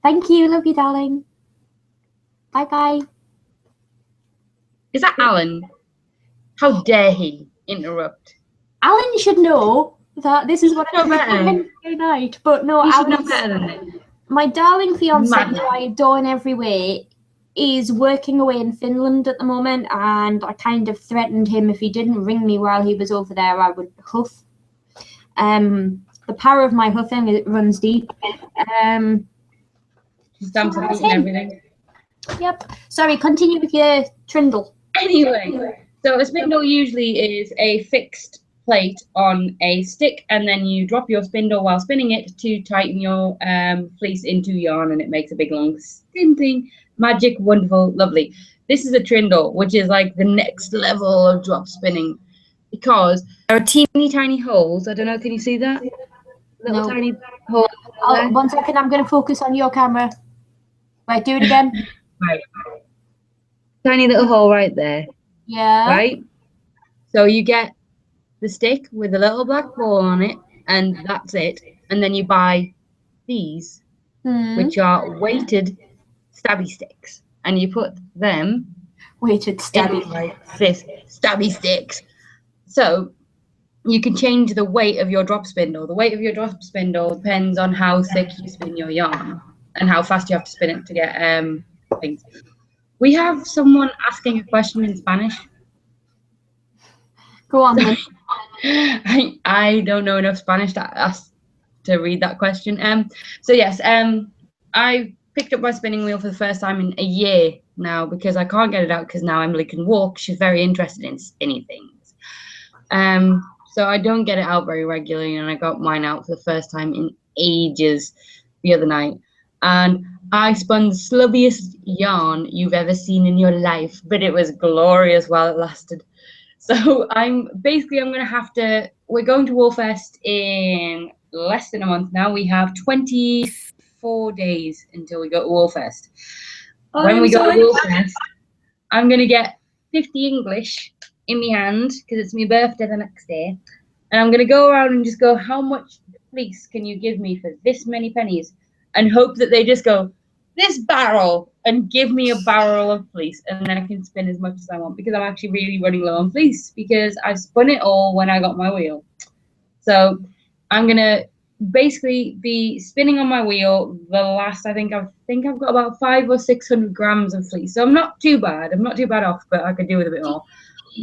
B: Thank you. Love you, darling. Bye-bye.
A: Is that Alan? How dare he interrupt?
B: Alan should know that this is what I do Wednesday night. But no,
A: you should know better than it.
B: My darling fiance, who I adore in every way, is working away in Finland at the moment, and I kind of threatened him if he didn't ring me while he was over there, I would huff. The power of my huffing runs deep.
A: She's stamps and everything.
B: Yep. Sorry, continue with your trindle.
A: Anyway, so a spindle usually is a fixed plate on a stick, and then you drop your spindle while spinning it to tighten your fleece into yarn, and it makes a big long spin thing. Magic, wonderful, lovely. This is a trindle, which is like the next level of drop spinning, because there are teeny tiny holes. I don't know, can you see that? Little tiny hole.
B: Oh, 1 second, I'm going to focus on your camera. Right, do it again.
A: Right. Tiny little hole right there.
B: Yeah.
A: Right? So you get the stick with a little black ball on it, and that's it. And then you buy these, which are weighted stabby sticks. And you put them
B: weighted stabby
A: like this, stabby sticks. So you can change the weight of your drop spindle. The weight of your drop spindle depends on how thick you spin your yarn and how fast you have to spin it to get things. We have someone asking a question in Spanish.
B: Go on then.
A: I don't know enough Spanish to read that question. So yes, I picked up my spinning wheel for the first time in a year now, because I can't get it out because now Emily can walk. She's very interested in spinning things. So I don't get it out very regularly, and I got mine out for the first time in ages the other night. And I spun the slubbiest yarn you've ever seen in your life, but it was glorious while it lasted. So I'm going to have to, we're going to Woolfest in less than a month now. We have 24 days until we go to Woolfest. When we go to Woolfest, I'm going to get 50 English in my hand, because it's my birthday the next day. And I'm going to go around and just go, how much fleece can you give me for this many pennies? And hope that they just go, this barrel, and give me a barrel of fleece, and then I can spin as much as I want, because I'm actually really running low on fleece, because I spun it all when I got my wheel. So I'm going to basically be spinning on my wheel the last, I think I've got about 500 or 600 grams of fleece. So I'm not too bad. I'm not too bad off, but I could do with a bit more.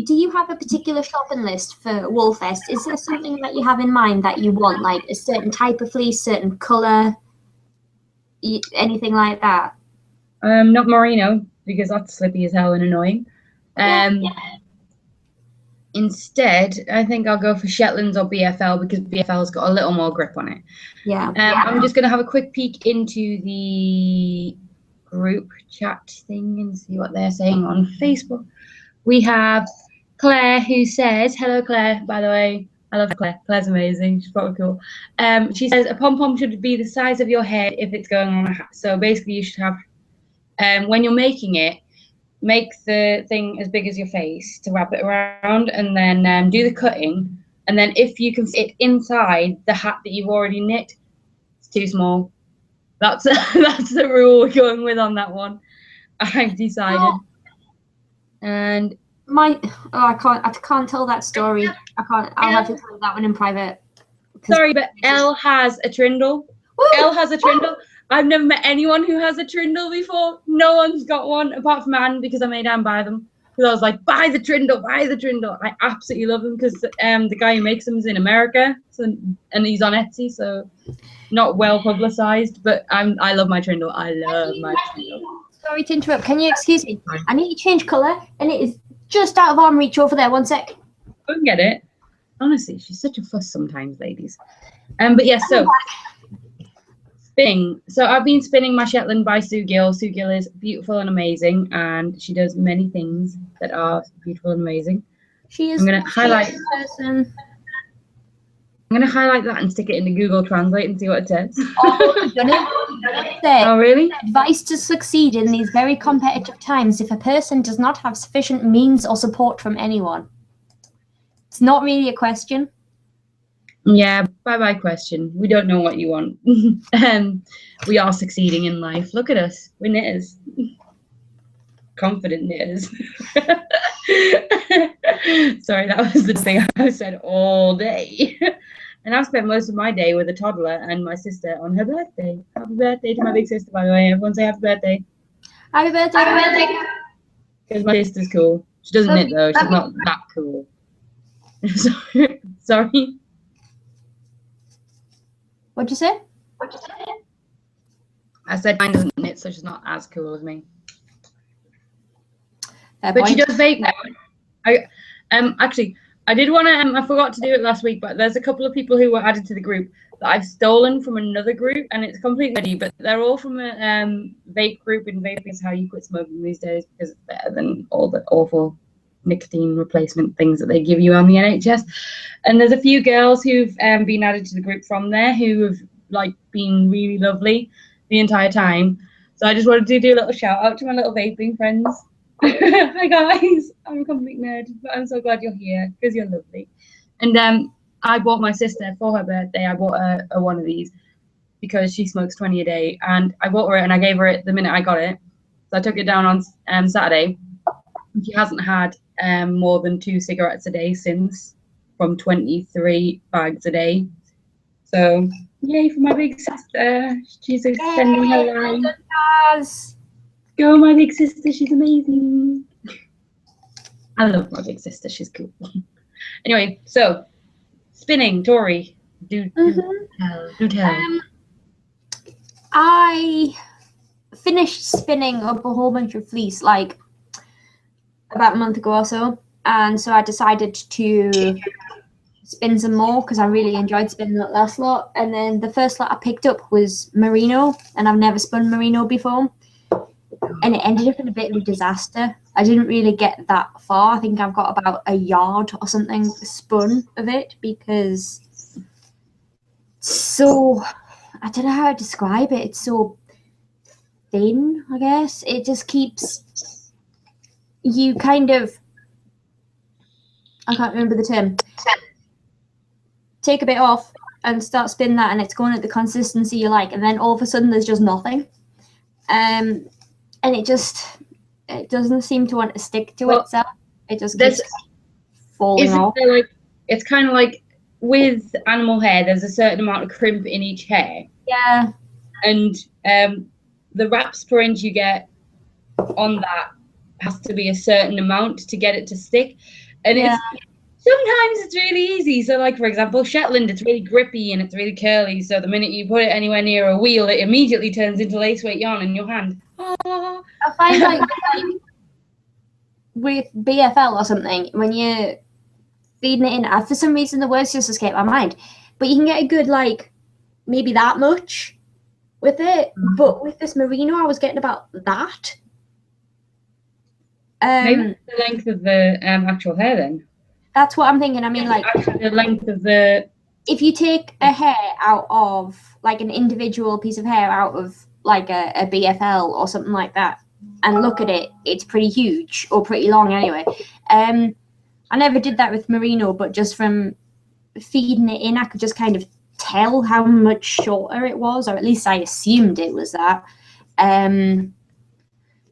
B: Do you have a particular shopping list for Woolfest? Is there something that you have in mind that you want, like a certain type of fleece, certain colour, anything like that?
A: Not merino, because that's slippy as hell and annoying. Instead, I think I'll go for Shetlands or BFL, because BFL's got a little more grip on it.
B: Yeah.
A: I'm just going to have a quick peek into the group chat thing and see what they're saying on Facebook. We have Claire, who says, hello Claire, by the way. I love Claire. Claire's amazing. She's probably cool. She says, a pom-pom should be the size of your head if it's going on a hat. So basically you should have, when you're making it, make the thing as big as your face to wrap it around, and then do the cutting. And then if you can fit inside the hat that you've already knit, it's too small. That's the rule we're going with on that one. I've decided. And
B: I can't tell that story. I'll have to tell that one in private.
A: Sorry, but Elle has a trindle. Woo! Elle has a trindle. I've never met anyone who has a trindle before. No one's got one apart from Anne, because I made Anne buy them. Because I was like, buy the trindle, buy the trindle. I absolutely love them, because the guy who makes them is in America, and he's on Etsy, so not well publicized. But I love my trindle. I love my trindle.
B: Sorry to interrupt. Can you excuse me? I need to change colour, and it is just out of arm reach over there. 1 sec.
A: I can get it. Honestly, she's such a fuss sometimes, ladies. But yes, so spinning. So I've been spinning my Shetland by Sue Gill. Sue Gill is beautiful and amazing, and she does many things that are beautiful and amazing.
B: She is.
A: I'm gonna highlight.
B: Person.
A: I'm gonna highlight that and stick it into Google Translate and see what it says.
B: Oh,
A: really?
B: Advice to succeed in these very competitive times: if a person does not have sufficient means or support from anyone. It's not really a question.
A: Yeah, bye-bye question. We don't know what you want. We are succeeding in life. Look at us. We're knitters. Confident knitters. Sorry, that was the thing I said all day. And I've spent most of my day with a toddler and my sister on her birthday. Happy birthday to my big sister, by the way. Everyone say happy birthday.
B: Happy birthday. Happy birthday.
A: Because my sister's cool. She doesn't knit though. She's not that cool. Sorry.
B: What'd you say?
A: I said mine doesn't knit, so she's not as cool as me.
B: Fair
A: But
B: point.
A: she does vape now. Actually, I did want to. I forgot to do it last week, but there's a couple of people who were added to the group that I've stolen from another group, and it's completely ready. But they're all from a vape group, and vaping is how you quit smoking these days because it's better than all the awful nicotine replacement things that they give you on the NHS. And there's a few girls who've been added to the group from there who have like been really lovely the entire time. So I just wanted to do a little shout out to my little vaping friends. Hi guys, I'm a complete nerd, but I'm so glad you're here because you're lovely. And I bought my sister for her birthday. I bought her one of these because she smokes 20 a day, and I bought her it and I gave her it the minute I got it. So I took it down on Saturday. She hasn't had more than 2 cigarettes a day since, from 23 bags a day. So yay for my big sister. She's extending her life. Go, my big sister. She's amazing. I love my big sister. She's cool. Anyway, so spinning, Tori. Do tell.
B: I finished spinning up a whole bunch of fleece like about a month ago or so, and so I decided to spin some more because I really enjoyed spinning that last lot. And then the first lot I picked up was merino, and I've never spun merino before. And it ended up in a bit of a disaster. I didn't really get that far. I think I've got about a yard or something spun of it because so, I don't know how to describe it. It's so thin, I guess. It just keeps you kind of, I can't remember the term. Take a bit off and start spinning that, and it's going at the consistency you like, and then all of a sudden there's just nothing. And it doesn't seem to want to stick to itself. It just keeps falling off.
A: It's kind of like with animal hair, there's a certain amount of crimp in each hair.
B: Yeah.
A: And the wraps per inch you get on that has to be a certain amount to get it to stick. And sometimes it's really easy. So like, for example, Shetland, it's really grippy and it's really curly. So the minute you put it anywhere near a wheel, it immediately turns into lace weight yarn in your hand. Oh.
B: I find like with BFL or something, when you're feeding it in, for some reason the words just escape my mind. But you can get a good, like, maybe that much with it. But with this merino, I was getting about that.
A: Maybe the length of the actual hair then.
B: That's what I'm thinking. I mean, like,
A: the length of the.
B: If you take a hair out of, like, an individual piece of hair out of, like, a BFL or something like that, and look at it, it's pretty huge, or pretty long anyway. I never did that with merino, but just from feeding it in, I could just kind of tell how much shorter it was, or at least I assumed it was that. It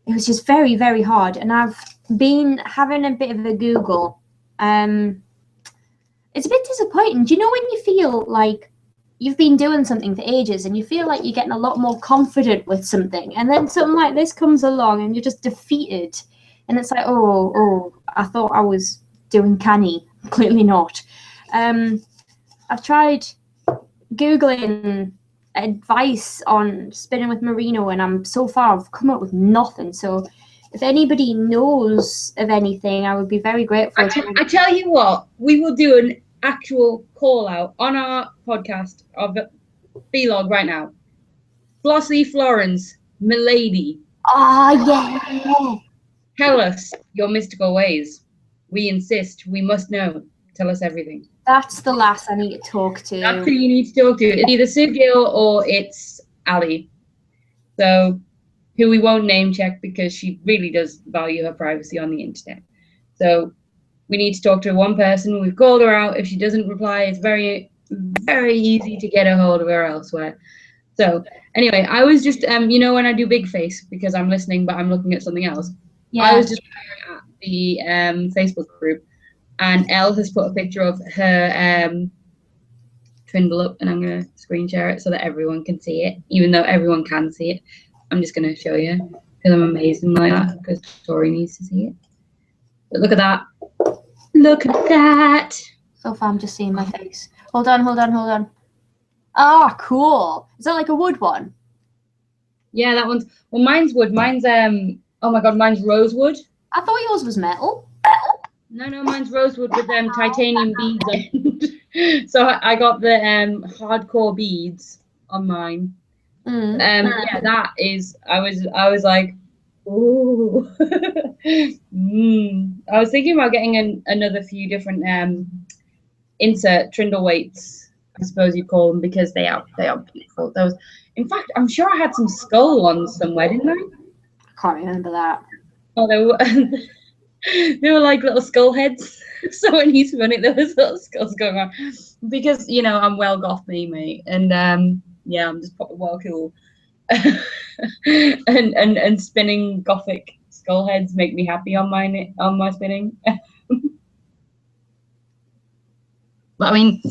B: was just very, very hard, and I've been having a bit of a Google. It's a bit disappointing. Do you know when you feel like you've been doing something for ages and you feel like you're getting a lot more confident with something, and then something like this comes along and you're just defeated, and it's like, oh, I thought I was doing canny. Clearly not. I've tried Googling advice on spinning with merino, and I've come up with nothing. So if anybody knows of anything, I would be very grateful.
A: I tell you what, we will do an actual call out on our podcast of vlog right now. Flossie Florence, milady.
B: Yeah.
A: Tell us your mystical ways. We insist. We must know. Tell us everything.
B: That's the last I need to talk to.
A: That's who you need to talk to. It's either Sue Gill or it's Ali. So, who we won't name check because she really does value her privacy on the internet. So, we need to talk to one person. We've called her out. If she doesn't reply, it's very, very easy to get a hold of her elsewhere. So, anyway, I was just, when I do big face because I'm listening, but I'm looking at something else. Yeah. I was just at the Facebook group, and Elle has put a picture of her trindle up, and I'm going to screen share it so that everyone can see it, even though everyone can see it. I'm just going to show you because I'm amazing like that, because Tori needs to see it. But look at that. Look at that.
B: So far, I'm just seeing my face. Hold on. Ah, cool. Is that like a wood one?
A: Yeah, that one's, well, mine's wood. Mine's, oh my God, mine's rosewood.
B: I thought yours was metal.
A: No, mine's rosewood with titanium beads on it. So I got the hardcore beads on mine. Yeah, that is. I was like, ooh. I was thinking about getting another few different insert trindle weights, I suppose you call them, because they are beautiful. Those, in fact, I'm sure I had some skull ones somewhere, didn't I?
B: I can't remember that.
A: Oh, they were. They were like little skull heads. So when he's spun it, there was little skulls going on. Because, you know, I'm well goth me, mate. And yeah, I'm just proper well cool. and spinning gothic skull heads make me happy on my spinning. But I mean,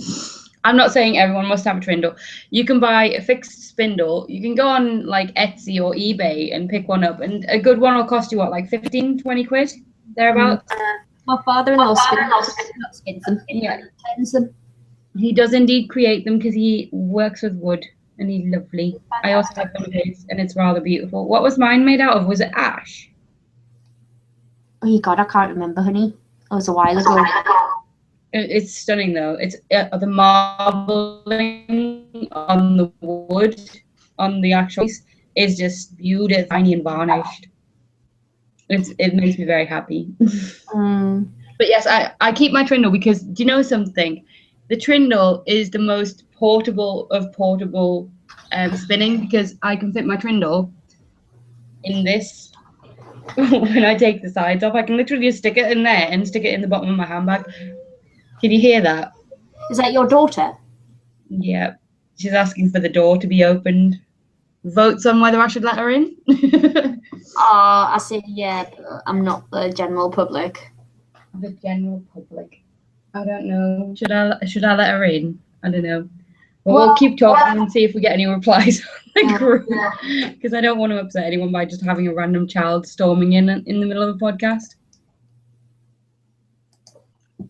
A: I'm not saying everyone must have a trindle. You can buy a fixed spindle. You can go on like Etsy or eBay and pick one up, and a good one will cost you what, like 15, 20 quid? Thereabouts.
B: My father-in-law spins them.
A: Yeah.
B: Tens them.
A: He does indeed create them because he works with wood and he's lovely. I also have one of his and it's rather beautiful. What was mine made out of? Was it ash?
B: Oh God, I can't remember, honey. It was a while ago.
A: It's stunning though. It's the marbling on the wood, on the actual piece, is just beautiful, tiny and varnished. It makes me very happy. But yes, I keep my trindle because, do you know something? The trindle is the most portable of portable spinning, because I can fit my trindle in this. When I take the sides off, I can literally just stick it in there and stick it in the bottom of my handbag. Can you hear that?
B: Is that your daughter?
A: Yeah. She's asking for the door to be opened. Votes on whether I should let her in.
B: I say yeah, but I'm not the general public.
A: The general public. I don't know. Should I let her in? I don't know. Well, we'll keep talking and see if we get any replies on the group. Because I don't want to upset anyone by just having a random child storming in the middle of a podcast.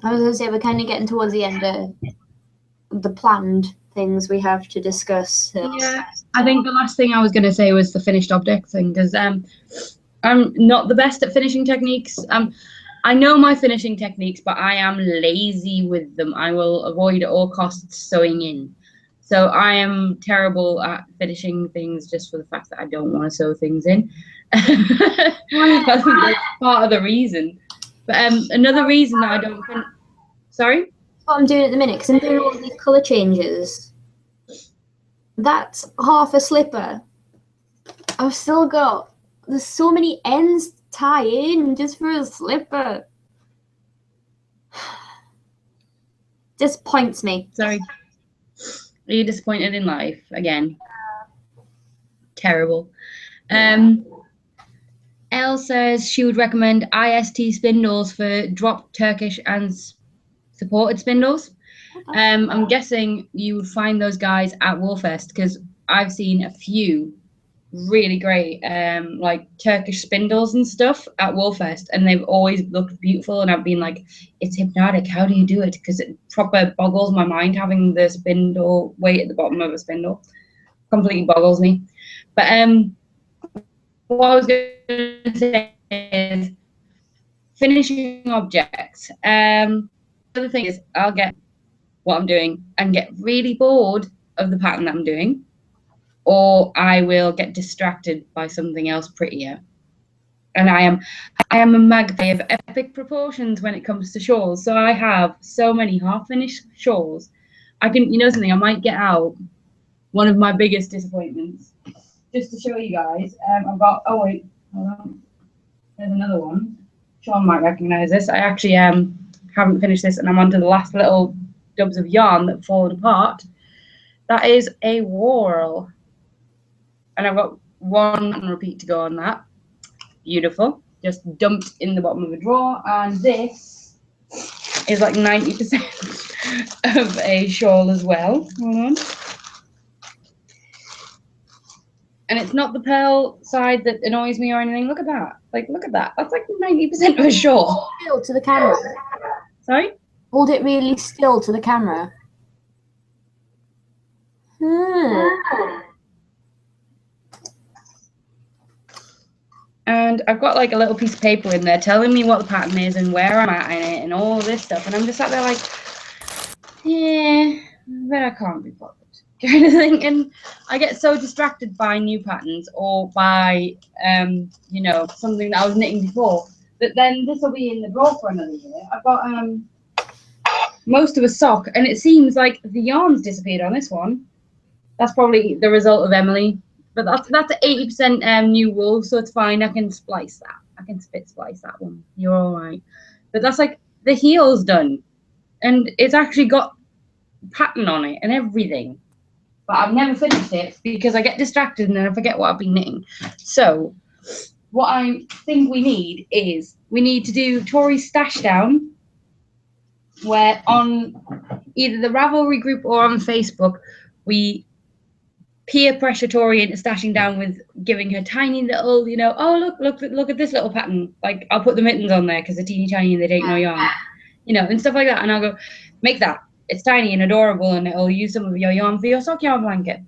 B: I was going to say, we're kind of getting towards the end of the planned things we have to discuss.
A: Yeah, I think the last thing I was going to say was the finished object thing, because I'm not the best at finishing techniques. I know my finishing techniques, but I am lazy with them. I will avoid at all costs sewing in. So I am terrible at finishing things just for the fact that I don't want to sew things in. I think that's part of the reason. But another reason that I don't think... Sorry?
B: What I'm doing at the minute, because I'm doing all these colour changes. That's half a slipper. I've still got... There's so many ends to tie in just for a slipper. Disappoints me.
A: Sorry. Are you disappointed in life again? Terrible. Elle says she would recommend IST spindles for drop Turkish and supported spindles. I'm guessing you would find those guys at Woolfest, because I've seen a few really great like Turkish spindles and stuff at Woolfest, and they've always looked beautiful, and I've been like, it's hypnotic, how do you do it? Because it proper boggles my mind having the spindle weight at the bottom of a spindle. Completely boggles me. But what I was going to say is finishing objects. The other thing is I'll get what I'm doing and get really bored of the pattern that I'm doing, or I will get distracted by something else prettier. And I am a magpie of epic proportions when it comes to shawls. So I have so many half-finished shawls. I can, you know something, I might get out one of my biggest disappointments just to show you guys. I've got, oh wait, hold on. There's another one. Sean might recognize this. I actually haven't finished this, and I'm onto the last little dubs of yarn that fallen apart. That is a whorl. And I've got one repeat to go on that. Beautiful. Just dumped in the bottom of a drawer. And this is like 90% of a shawl as well. Hold on. And it's not the pearl side that annoys me or anything. Look at that. Like, look at that. That's like 90% of a shawl.
B: Still to the camera.
A: Sorry?
B: Hold it really still to the camera.
A: And I've got like a little piece of paper in there telling me what the pattern is and where I'm at in it and all this stuff. And I'm just sat there like, yeah, but I can't be bothered. Kind of thing. And I get so distracted by new patterns or by, you know, something that I was knitting before. But then this will be in the drawer for another year. I've got most of a sock, and it seems like the yarn's disappeared on this one. That's probably the result of Emily. But that's 80% new wool, so it's fine. I can splice that. I can spit splice that one. You're all right. But that's like the heel's done, and it's actually got pattern on it and everything. But I've never finished it because I get distracted and then I forget what I've been knitting. So what I think we need to do Tori's stash down, where on either the Ravelry group or on Facebook, we peer pressure Tori into stashing down with giving her tiny little, you know, oh, look at this little pattern. Like, I'll put the mittens on there because they're teeny tiny and they don't know yarn, you know, and stuff like that. And I'll go, make that. It's tiny and adorable, and it'll use some of your yarn for your sock yarn blanket.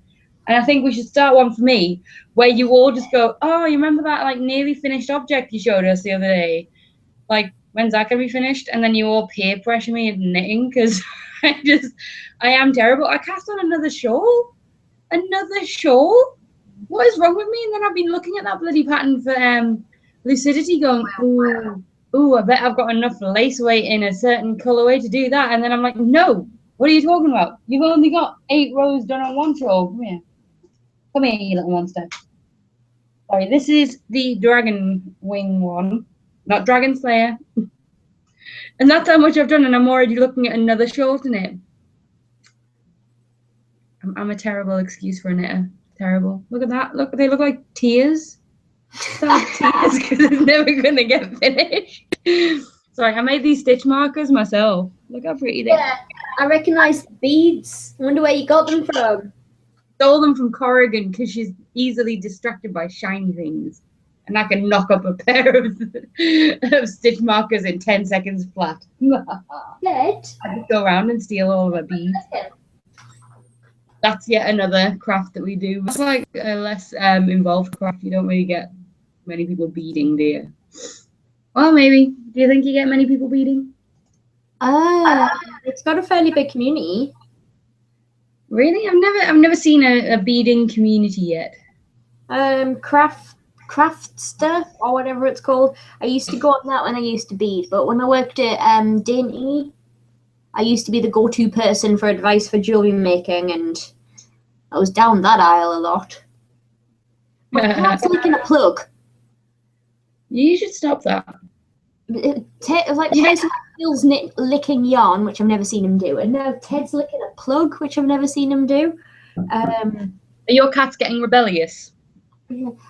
A: And I think we should start one for me where you all just go, oh, you remember that like nearly finished object you showed us the other day? Like, when's that gonna be finished? And then you all peer pressure me into knitting because I am terrible. I cast on another shawl. What is wrong with me? And then I've been looking at that bloody pattern for lucidity, going, ooh, I bet I've got enough lace weight in a certain colorway to do that. And then I'm like, no, what are you talking about? You've only got 8 rows done on one shawl. Come here, you little monster. Sorry, this is the dragon wing one, not dragon slayer. And that's how much I've done, and I'm already looking at another shawl to knit. I'm a terrible excuse for a knitter. Terrible. Look at that. Look, they look like tears. Sad tears because it's never going to get finished. Sorry, I made these stitch markers myself. Look how pretty they are.
B: Yeah, I recognise the beads. I wonder where you got them from.
A: Stole them from Corrigan because she's easily distracted by shiny things. And I can knock up a pair of stitch markers in 10 seconds flat.
B: Good.
A: I just go around and steal all of her beads. That's yet another craft that we do. It's like a less involved craft. You don't really get many people beading, do you? Well, maybe. Do you think you get many people beading?
B: It's got a fairly big community.
A: Really? I've never seen a beading community yet.
B: Craftster or whatever it's called. I used to go on that when I used to bead, but when I worked at Dainty, I used to be the go-to person for advice for jewelry making, and I was down that aisle a lot. My cat's licking a plug.
A: You should stop that.
B: Tyson feels licking yarn, which I've never seen him do, and now Ted's licking a plug, which I've never seen him do.
A: Are your cats getting rebellious?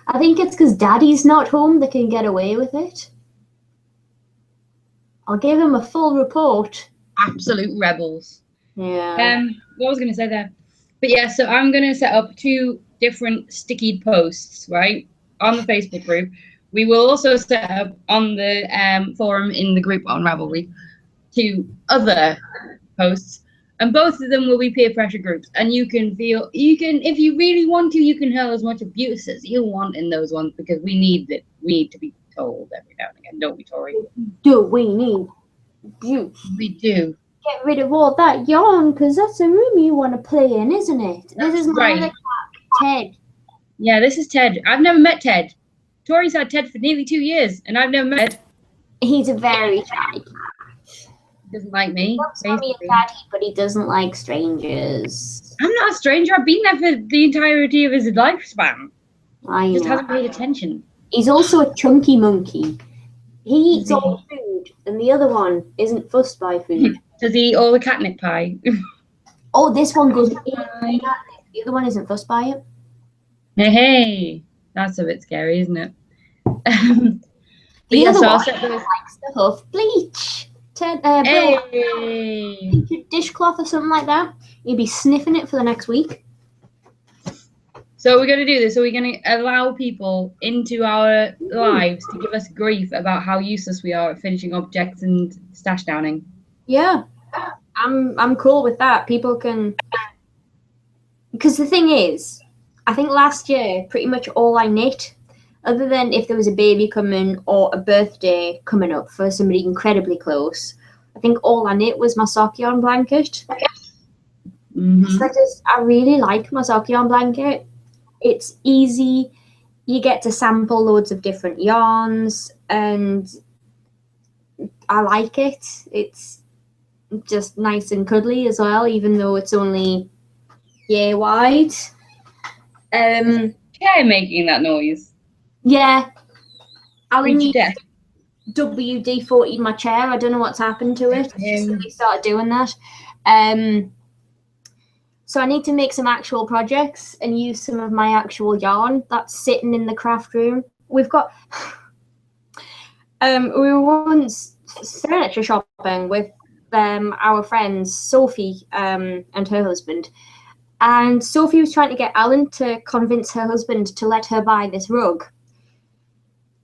B: I think it's because Daddy's not home. They can get away with it. I'll give him a full report.
A: Absolute rebels.
B: Yeah.
A: What was I going to say there? But yeah, so I'm going to set up 2 different sticky posts, right, on the Facebook group. We will also set up on the forum in the group on Ravelry 2 other posts, and both of them will be peer pressure groups. And you can, if you really want to, you can hurl as much abuse as you want in those ones, because we need it. We need to be told every now and again, don't we, Tori?
B: Do we need abuse?
A: We do.
B: Get rid of all that yarn, because that's a room you want to play in, isn't it? This is my other cat, Ted.
A: Yeah, this is Ted. I've never met Ted. Tori's had Ted for nearly 2 years, and I've never met.
B: He's a very shy cat.
A: He doesn't like me.
B: He wants mommy and daddy, but he doesn't like strangers.
A: I'm not a stranger. I've been there for the entirety of his lifespan.
B: I
A: just
B: know.
A: hasn't paid attention.
B: He's also a chunky monkey. He eats all the food, and the other one isn't fussed by food.
A: Does he eat all the catnip pie?
B: Oh, this one goes in catnip. The other one isn't fussed by it.
A: Hey, that's a bit scary, isn't it?
B: The other one likes the huff bleach. Bill,
A: Hey.
B: your dishcloth or something like that. You'd be sniffing it for the next week.
A: So we're going to do this. So we're going to allow people into our lives to give us grief about how useless we are at finishing objects and stash downing.
B: Yeah, I'm cool with that. People can, because the thing is, I think last year pretty much all I knit, other than if there was a baby coming or a birthday coming up for somebody incredibly close, I think all I knit was my sock yarn blanket.
A: Mm-hmm.
B: I really like my sock yarn blanket. It's easy. You get to sample loads of different yarns, and I like it. It's just nice and cuddly as well, even though it's only yay wide.
A: Chair making that noise.
B: Yeah. Alan
A: Reach death.
B: WD-40 my chair. I don't know what's happened to it. It's just that they started doing that. So I need to make some actual projects and use some of my actual yarn that's sitting in the craft room. We've got we were once furniture shopping with our friends Sophie and her husband, and Sophie was trying to get Alan to convince her husband to let her buy this rug,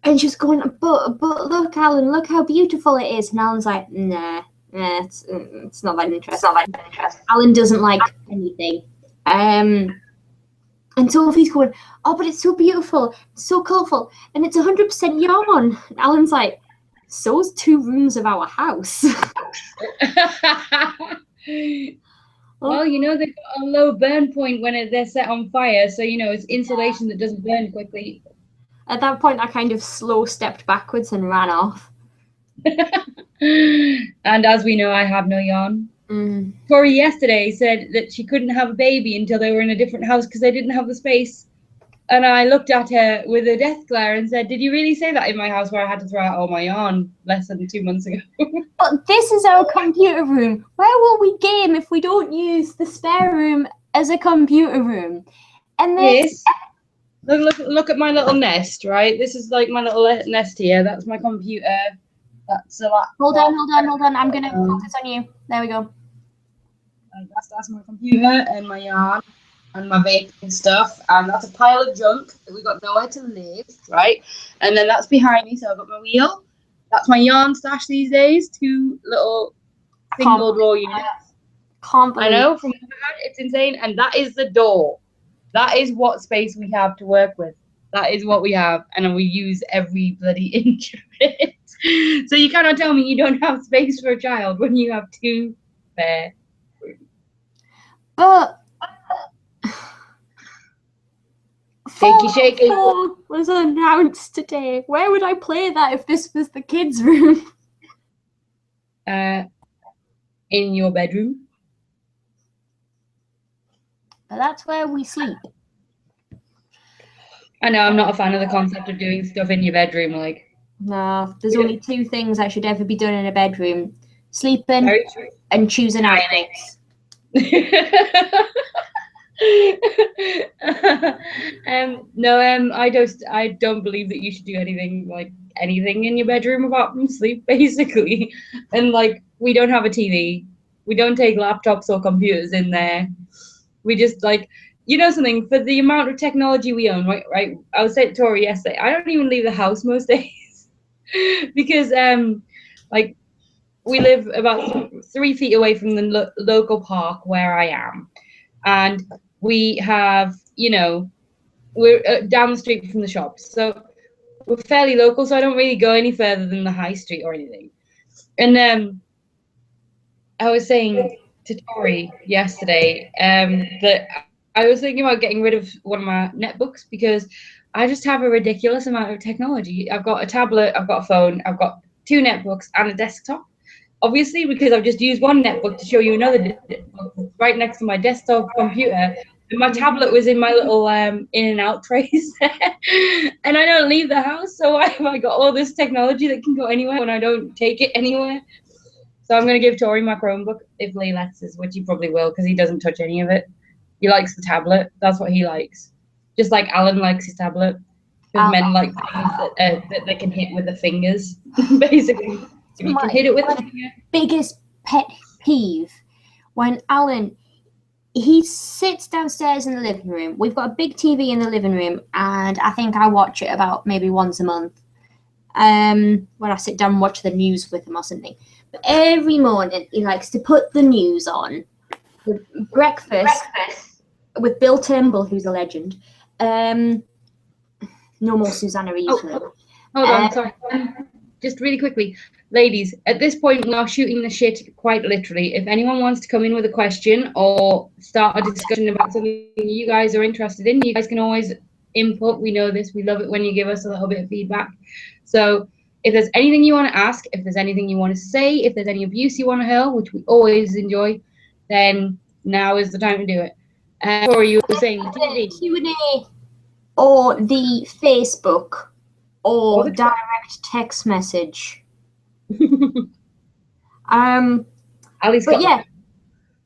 B: and she was going, but look, Alan, look how beautiful it is. And Alan's like, nah, it's not that interesting. Alan doesn't like anything. And Sophie's going, oh, but it's so beautiful, it's so colourful, and it's 100% yarn. And Alan's like, so's 2 rooms of our house.
A: Well, you know, they've got a low burn point when they're set on fire, so you know it's insulation that doesn't burn quickly.
B: At that point, I kind of slow stepped backwards and ran off.
A: And as we know, I have no yarn. Tori yesterday said that she couldn't have a baby until they were in a different house because they didn't have the space. And I looked at her with a death glare and said, did you really say that in my house where I had to throw out all my yarn less than 2 months ago?
B: But this is our computer room. Where will we game if we don't use the spare room as a computer room? And
A: this, look at my little nest, right? This is like my little nest here. That's my computer. That's a laptop.
B: Hold on. I'm going to focus on you. There we go.
A: That's my computer and my yarn and my vaping stuff, and that's a pile of junk that we got nowhere to live, right? And then that's behind me, so I've got my wheel. That's my yarn stash these days. 2 little single drawer units. I know, from it's insane. And that is the door. That is what space we have to work with. That is what we have, and we use every bloody inch of it. So you cannot tell me you don't have space for a child when you have 2 spare.
B: But
A: shaky
B: was announced today. Where would I play that if this was the kids' room?
A: In your bedroom.
B: But that's where we sleep.
A: I know, I'm not a fan of the concept of doing stuff in your bedroom. Like,
B: no, there's only 2 things that should ever be done in a bedroom: sleeping and choosing outfits. I don't believe that you should do anything in your bedroom apart from sleep, basically. And like, we don't have a TV, we don't take laptops or computers in there. We just, like, you know something, for the amount of technology we own, right? I was saying to Tori yesterday, I don't even leave the house most days because like, we live about 3 feet away from the local park where I am. And we have, you know, we're down the street from the shops. So we're fairly local, so I don't really go any further than the high street or anything. And I was saying to Tori yesterday that I was thinking about getting rid of one of my netbooks because I just have a ridiculous amount of technology. I've got a tablet, I've got a phone, I've got 2 netbooks and a desktop. Obviously, because I've just used one netbook to show you another netbook right next to my desktop computer. And my tablet was in my little in and out trays there. And I don't leave the house, so why have I got all this technology that can go anywhere when I don't take it anywhere? So I'm going to give Tori my Chromebook if Lee lets us, which he probably will because he doesn't touch any of it. He likes the tablet. That's what he likes. Just like Alan likes his tablet. Because men like things that they can hit with the fingers, basically.
A: You can hit it with my
B: biggest pet peeve when Alan, he sits downstairs in the living room. We've got a big TV in the living room, and I think I watch it about maybe once a month. When I sit down and watch the news with him or something. But every morning he likes to put the news on. The breakfast with Bill Turnbull, who's a legend. No more Susanna Eastman.
A: Hold on, sorry. Just really quickly, ladies, at this point we are shooting the shit quite literally. If anyone wants to come in with a question or start a discussion about something you guys are interested in, you guys can always input. We know this. We love it when you give us a little bit of feedback. So if there's anything you want to ask, if there's anything you want to say, if there's any abuse you want to hurl, which we always enjoy, then now is the time to do it. Or you were saying TV.
B: Q&A or the Facebook or direct text message.
A: Ali's got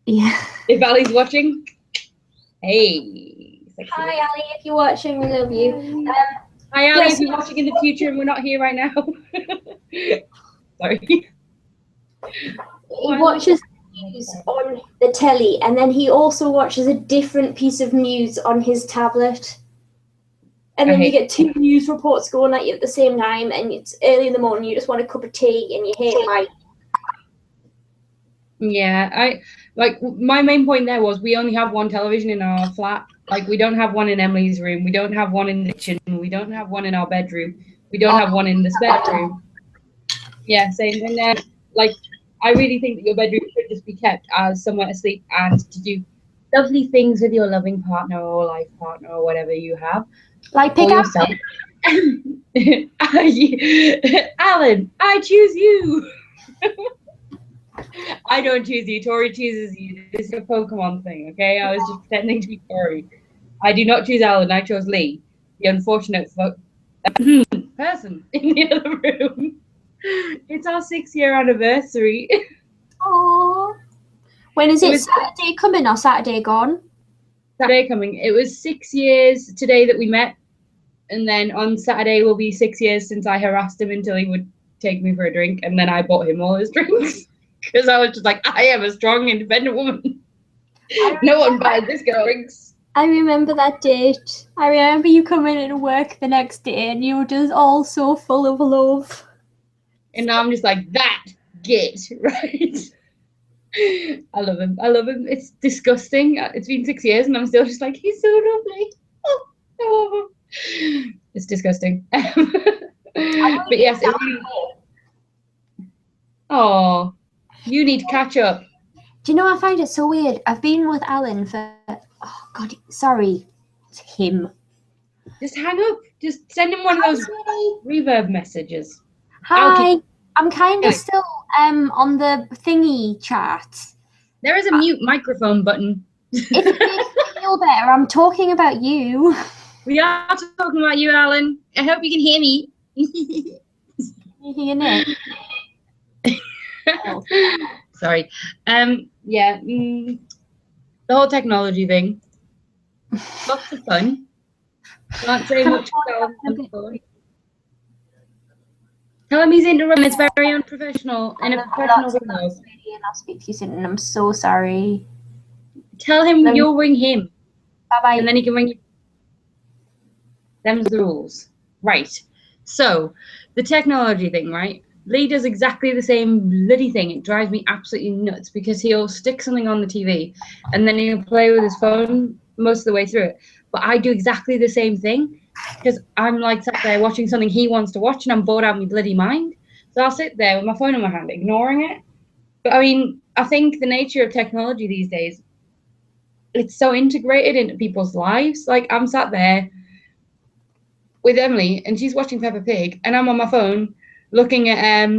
B: yeah.
A: If Ali's watching, hey.
B: Hi Ali, if you're watching, we love you.
A: Hi Ali, if you're watching in the future and we're not here right now. Sorry.
B: He watches news on the telly, and then he also watches a different piece of news on his tablet. And then you get two news reports going at you at the same time, and it's early in the morning, you just want a cup of tea, and you hate life.
A: Yeah, my main point there was we only have one television in our flat. Like, we don't have one in Emily's room. We don't have one in the kitchen. We don't have one in our bedroom. We don't have one in the spare room. Yeah, same. And then, like, I really think that your bedroom should just be kept as somewhere to sleep and to do lovely things with your loving partner or life partner or whatever you have.
B: Like pick up.
A: Alan, I choose you. I don't choose you. Tori chooses you. This is a Pokemon thing, okay? I was just pretending to be Tori. I do not choose Alan. I chose Lee, the unfortunate person in the other room. It's our 6-year anniversary.
B: Aww. When is it? Saturday coming or Saturday gone?
A: Saturday coming. It was 6 years today that we met, and then on Saturday will be 6 years since I harassed him until he would take me for a drink, and then I bought him all his drinks because I was just like, I am a strong, independent woman. No one buys this girl drinks.
B: I remember that date. I remember you coming into work the next day, and you were just all so full of love.
A: And now I'm just like, that git, right? I love him. I love him. It's disgusting. It's been 6 years and I'm still just like, he's so lovely. Oh. It's disgusting. But yes, it really... Oh, you need to catch up.
B: Do you know, I find it so weird. I've been with Alan for... Oh, God, sorry. It's him.
A: Just hang up. Just send him one of those reverb messages.
B: Hi. I'm kind of still on the thingy chat.
A: There is a mute microphone button.
B: If it makes me feel better, I'm talking about you.
A: We are talking about you, Alan. I hope you can hear me.
B: You hear Nick? Oh.
A: Sorry. Yeah. The whole technology thing. Lots of fun. Can't say much about it. Tell him he's interrupting. It's very unprofessional in a professional way.
B: I'll speak to you soon, and I'm so sorry.
A: Tell him you'll ring him.
B: Bye-bye.
A: And then he can ring you. Them's the rules. Right. So, the technology thing, right? Lee does exactly the same bloody thing. It drives me absolutely nuts because he'll stick something on the TV and then he'll play with his phone most of the way through it. But I do exactly the same thing because I'm like sat there watching something he wants to watch and I'm bored out of my bloody mind. So I'll sit there with my phone in my hand, ignoring it. But I mean, I think the nature of technology these days, it's so integrated into people's lives. Like, I'm sat there with Emily and she's watching Peppa Pig and I'm on my phone looking at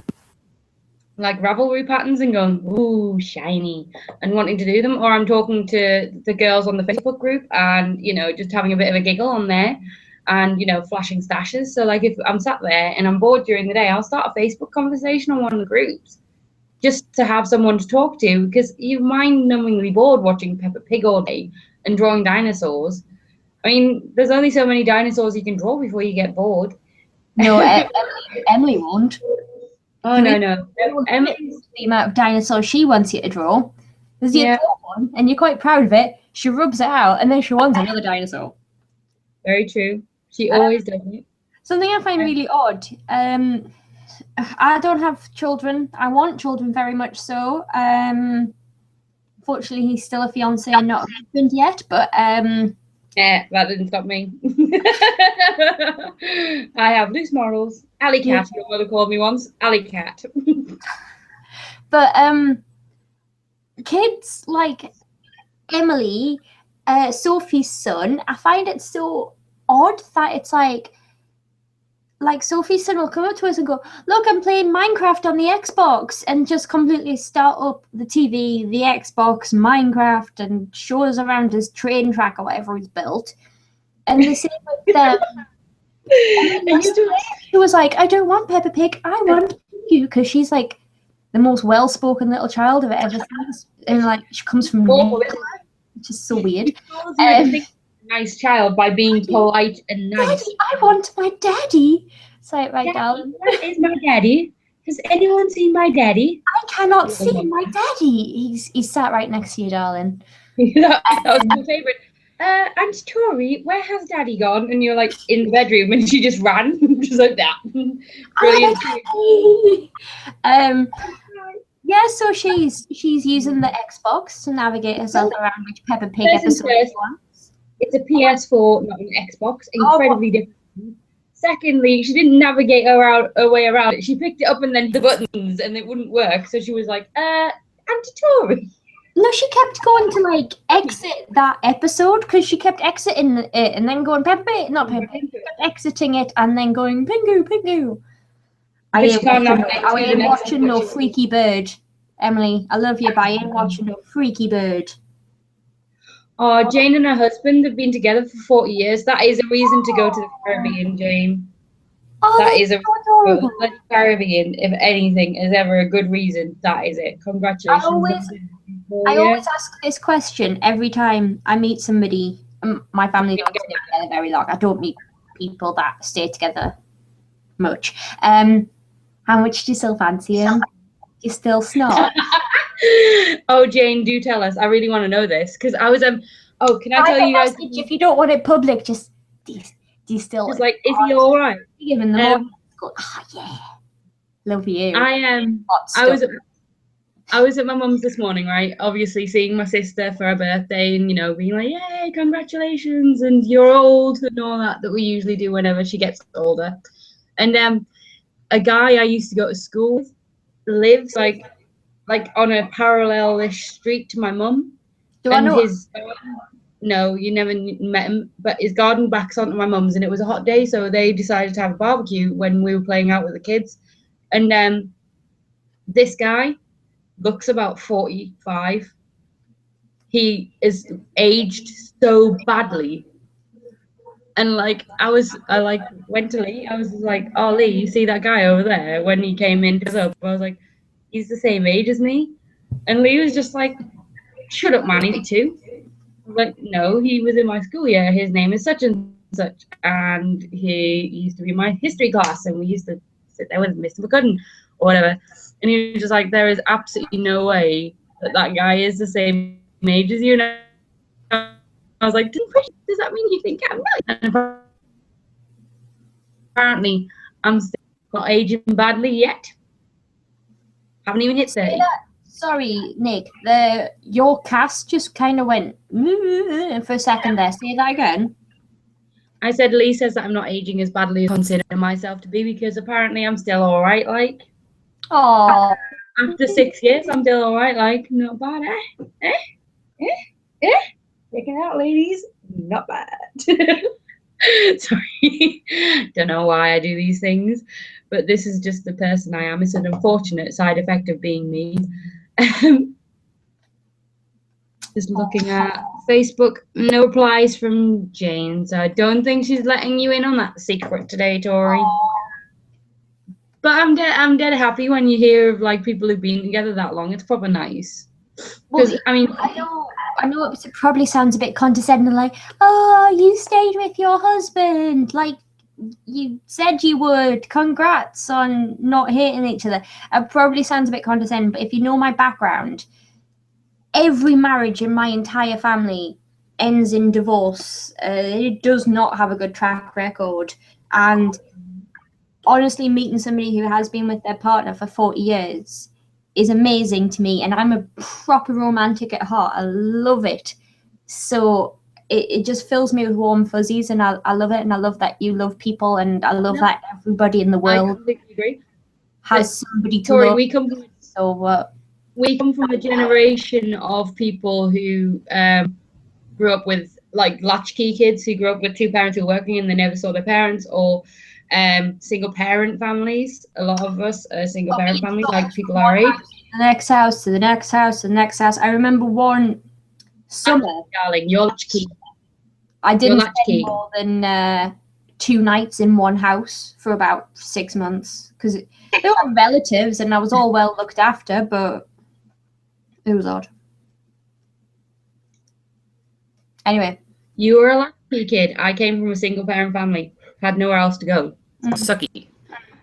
A: like Ravelry patterns and going, ooh, shiny, and wanting to do them. Or I'm talking to the girls on the Facebook group and, you know, just having a bit of a giggle on there and, you know, flashing stashes. So like if I'm sat there and I'm bored during the day, I'll start a Facebook conversation on one of the groups just to have someone to talk to, because you're mind-numbingly bored watching Peppa Pig all day and drawing dinosaurs. I mean, there's only so many dinosaurs you can draw before you get bored.
B: No, Emily won't.
A: Oh, no.
B: The amount of dinosaurs she wants you to draw. Because you draw one and you're quite proud of it. She rubs it out and then she wants another dinosaur.
A: Very true. She always does it.
B: Something I find really odd. I don't have children. I want children very much so. Fortunately, he's still a fiance and not a husband yet. But
A: that didn't stop me. I have loose morals. Alley cat, your mother called me once. Alley cat.
B: But kids like Emily, Sophie's son, I find it so odd that it's like Sophie's son will come up to us and go, look, I'm playing Minecraft on the Xbox, and just completely start up the TV, the Xbox, Minecraft, and show us around his train track or whatever he's built. And the same with them. She was like, I don't want Peppa Pig, I want you, because she's like the most well-spoken little child I've ever seen. And like, she comes from which is so weird.
A: Nice child by being polite and nice.
B: Daddy, I want my daddy. Say it right,
A: Daddy,
B: darling.
A: Where is my daddy? Has anyone seen my daddy?
B: I cannot see my daddy. He's sat right next to you, darling.
A: that was my favourite. Auntie Tori, where has Daddy gone? And you're like in the bedroom, and she just ran, just like that. Brilliant.
B: Yeah, so she's using the Xbox to navigate herself around which Peppa Pig episode she wants.
A: It's a PS4, not an Xbox. Incredibly different. Secondly, she didn't navigate her way around it. She picked it up and then the buttons, and it wouldn't work. So she was like, Auntie Tori.
B: No, she kept going to like exit that episode because she kept exiting it and then going Peppa, not Peppa, kept exiting it and then going Pingu, Pingu. I ain't watching no freaky bird. Emily, I love you, but I ain't watching no freaky bird.
A: Oh, Jane and her husband have been together for 40 years. That is a reason to go to the Caribbean, Jane.
B: Oh,
A: that is
B: adorable.
A: The Caribbean, if anything, is ever a good reason. That is it. Congratulations.
B: I always ask this question every time I meet somebody. My family don't stay together very long. I don't meet people that stay together much. How much do you still fancy him? Do you still snort?
A: Oh, Jane, do tell us. I really want to know this because I was Oh, can I tell you guys?
B: If you don't want it public, just do you still?
A: Just like, is he all right?
B: Give him the morning. Go, yeah, love you.
A: I was at my mum's this morning, right? Obviously, seeing my sister for her birthday and, being like, yay, congratulations, and you're old and all that we usually do whenever she gets older. And a guy I used to go to school with lives like on a parallel-ish street to my mum.
B: Do I know?
A: No, you never met him, but his garden backs onto my mum's, and it was a hot day, so they decided to have a barbecue when we were playing out with the kids. And this guy looks about 45. He is aged so badly. And I went to Lee. I was like, oh, Lee, you see that guy over there? When he came in, I was like, he's the same age as me. And Lee was just like, shut up, man, he's 2. I was like, no, he was in my school, yeah. His name is such and such. And he used to be in my history class, and we used to sit there with Mr. McCudden or whatever. And he was just like, there is absolutely no way that guy is the same age as you. And I was like, does that mean you think I'm not? And apparently, I'm still not aging badly yet. Haven't even hit 30.
B: Sorry, Nick. Your cast just kind of went for a second there. Say that again.
A: I said Lee says that I'm not aging as badly as I consider myself to be because apparently I'm still all right.
B: Oh.
A: After 6 years, I'm still all right. Not bad, Check it out, ladies. Not bad. Sorry. Don't know why I do these things, but this is just the person I am. It's an unfortunate side effect of being me. Just looking at Facebook, no replies from Jane, so I don't think she's letting you in on that secret today, Tori. But I'm dead happy when you hear of people who've been together that long. It's proper nice.
B: Well, I know it probably sounds a bit condescending, oh, you stayed with your husband. you said you would. Congrats on not hating each other. It probably sounds a bit condescending, but if you know my background, every marriage in my entire family ends in divorce. It does not have a good track record. And honestly, meeting somebody who has been with their partner for 40 years is amazing to me. And I'm a proper romantic at heart. I love it. So it just fills me with warm fuzzies, and I love it. And I love that you love people, and I love that everybody in the world
A: I completely agree.
B: has somebody to
A: Tori,
B: love.
A: we come from a generation of people who grew up with like latchkey kids who grew up with two parents who were working and they never saw their parents, or single parent families. A lot of us are single parent families, like people our age.
B: The next house to the next house to the next house. I remember one summer,
A: darling, your latchkey.
B: I didn't spend more than 2 nights in one house for about 6 months because they were relatives and I was all well looked after, but it was odd. Anyway.
A: You were a latchkey kid. I came from a single parent family. Had nowhere else to go. Sucky.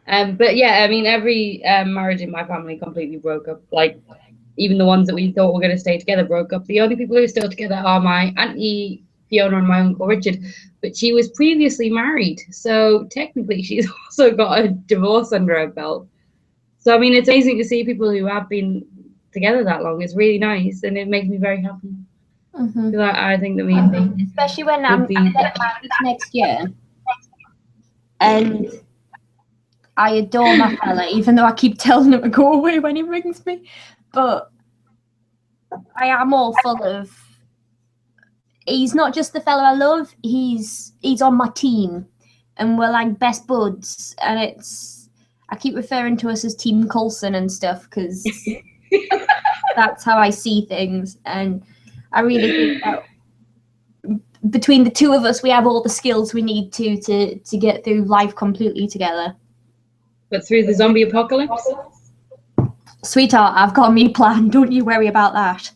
A: But yeah, I mean, every marriage in my family completely broke up. Like, even the ones that we thought were going to stay together broke up. The only people who are still together are my auntie Fiona and my uncle Richard, but she was previously married, so technically she's also got a divorce under her belt. So I mean, it's amazing to see people who have been together that long. It's really nice, and it makes me very happy.
B: Mm-hmm.
A: I think that we
B: especially when I'm getting married next year, and I adore my fella, even though I keep telling him to go away when he rings me. But I am all full of. He's not just the fella I love. He's on my team, and we're like best buds. And I keep referring to us as Team Coulson and stuff because that's how I see things. And I really think that between the two of us, we have all the skills we need to get through life completely together.
A: But through the zombie apocalypse?
B: Sweetheart, I've got me planned. Don't you worry about that.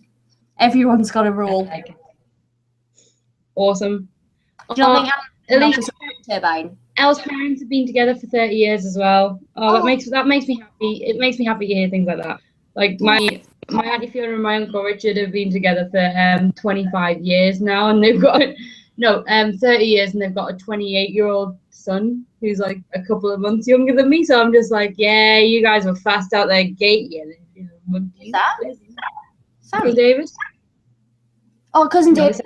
B: Everyone's got a role.
A: Awesome.
B: Do you not think at least turbine?
A: Elle's parents have been together for 30 years as well. That makes me happy. It makes me happy to hear things like that. Like my auntie Fiona and my uncle Richard have been together for 25 years now, and they've got 30 years, and they've got a 28-year-old son who's like a couple of months younger than me. So I'm just like, yeah, you guys were fast out there gate. Yeah,
B: is that
A: Cousin David?
B: Oh, cousin David.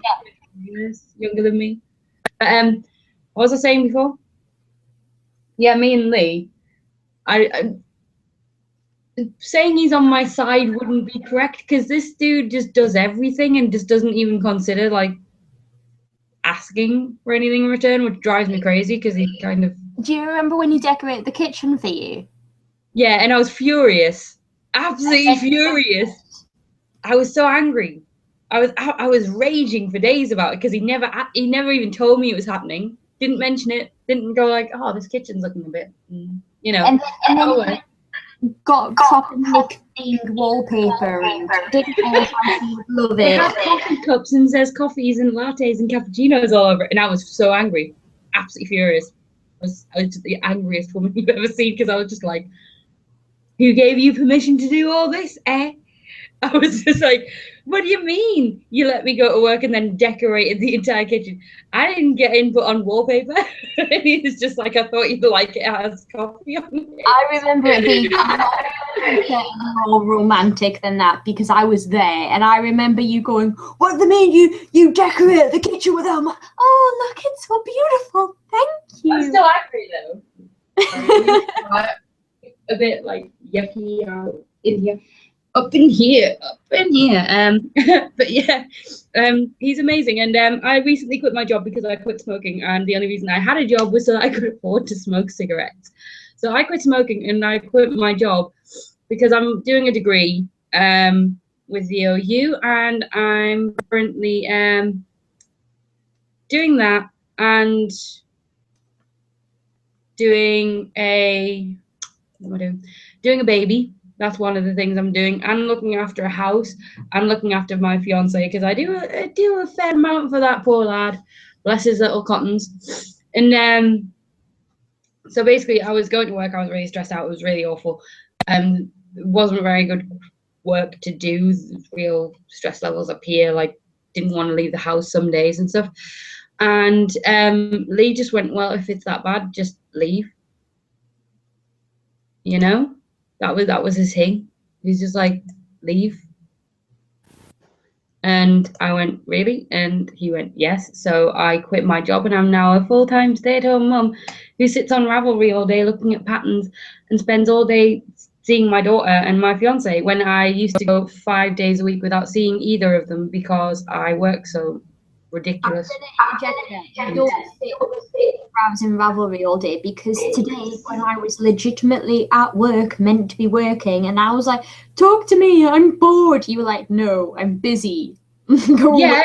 A: Years younger than me. What was I saying before? Yeah, me and Lee. I saying he's on my side wouldn't be correct because this dude just does everything and just doesn't even consider like asking for anything in return, which drives me crazy because he kind of.
B: Do you remember when you decorated the kitchen for you?
A: Yeah, and I was furious, absolutely furious. I was so angry. I was raging for days about it because he never even told me it was happening. Didn't mention it. Didn't go like, oh, this kitchen's looking a bit, you know.
B: And then got properly cleaned wallpaper and didn't know how he would love it.
A: It has coffee cups and says coffees and lattes and cappuccinos all over it, and I was so angry, absolutely furious. I was just the angriest woman you've ever seen because I was just like, who gave you permission to do all this, eh? I was just like, what do you mean you let me go to work and then decorated the entire kitchen? I didn't get input on wallpaper. And he was just like, I thought you'd like it has coffee on it.
B: I remember it being more romantic than that because I was there, and I remember you going, what do you mean you decorate the kitchen without my... Oh, look, it's so beautiful. Thank you.
A: I'm still angry though. A bit like yucky out in here. Up in here. But yeah, he's amazing. And I recently quit my job because I quit smoking, and the only reason I had a job was so that I could afford to smoke cigarettes. So I quit smoking and I quit my job because I'm doing a degree with the OU, and I'm currently doing that and doing a baby. That's one of the things I'm doing. I'm looking after a house. I'm looking after my fiance because I do a fair amount for that poor lad. Bless his little cottons. And So basically, I was going to work. I was really stressed out. It was really awful. It wasn't very good work to do. Real stress levels up here. Like, didn't want to leave the house some days and stuff. And Lee just went, well, if it's that bad, just leave. You know, that was his thing. He's just like, leave. And I went, really? And he went, yes. So I quit my job and I'm now a full-time stay-at-home mum who sits on Ravelry all day looking at patterns and spends all day seeing my daughter and my fiance, when I used to go 5 days a week without seeing either of them because I work so ridiculous.
B: I'm gonna interject there. You don't sit browsing Ravelry all day, because today, when I was legitimately at work, meant to be working, and I was like, talk to me, I'm bored. You were like, no, I'm busy.
A: Yeah,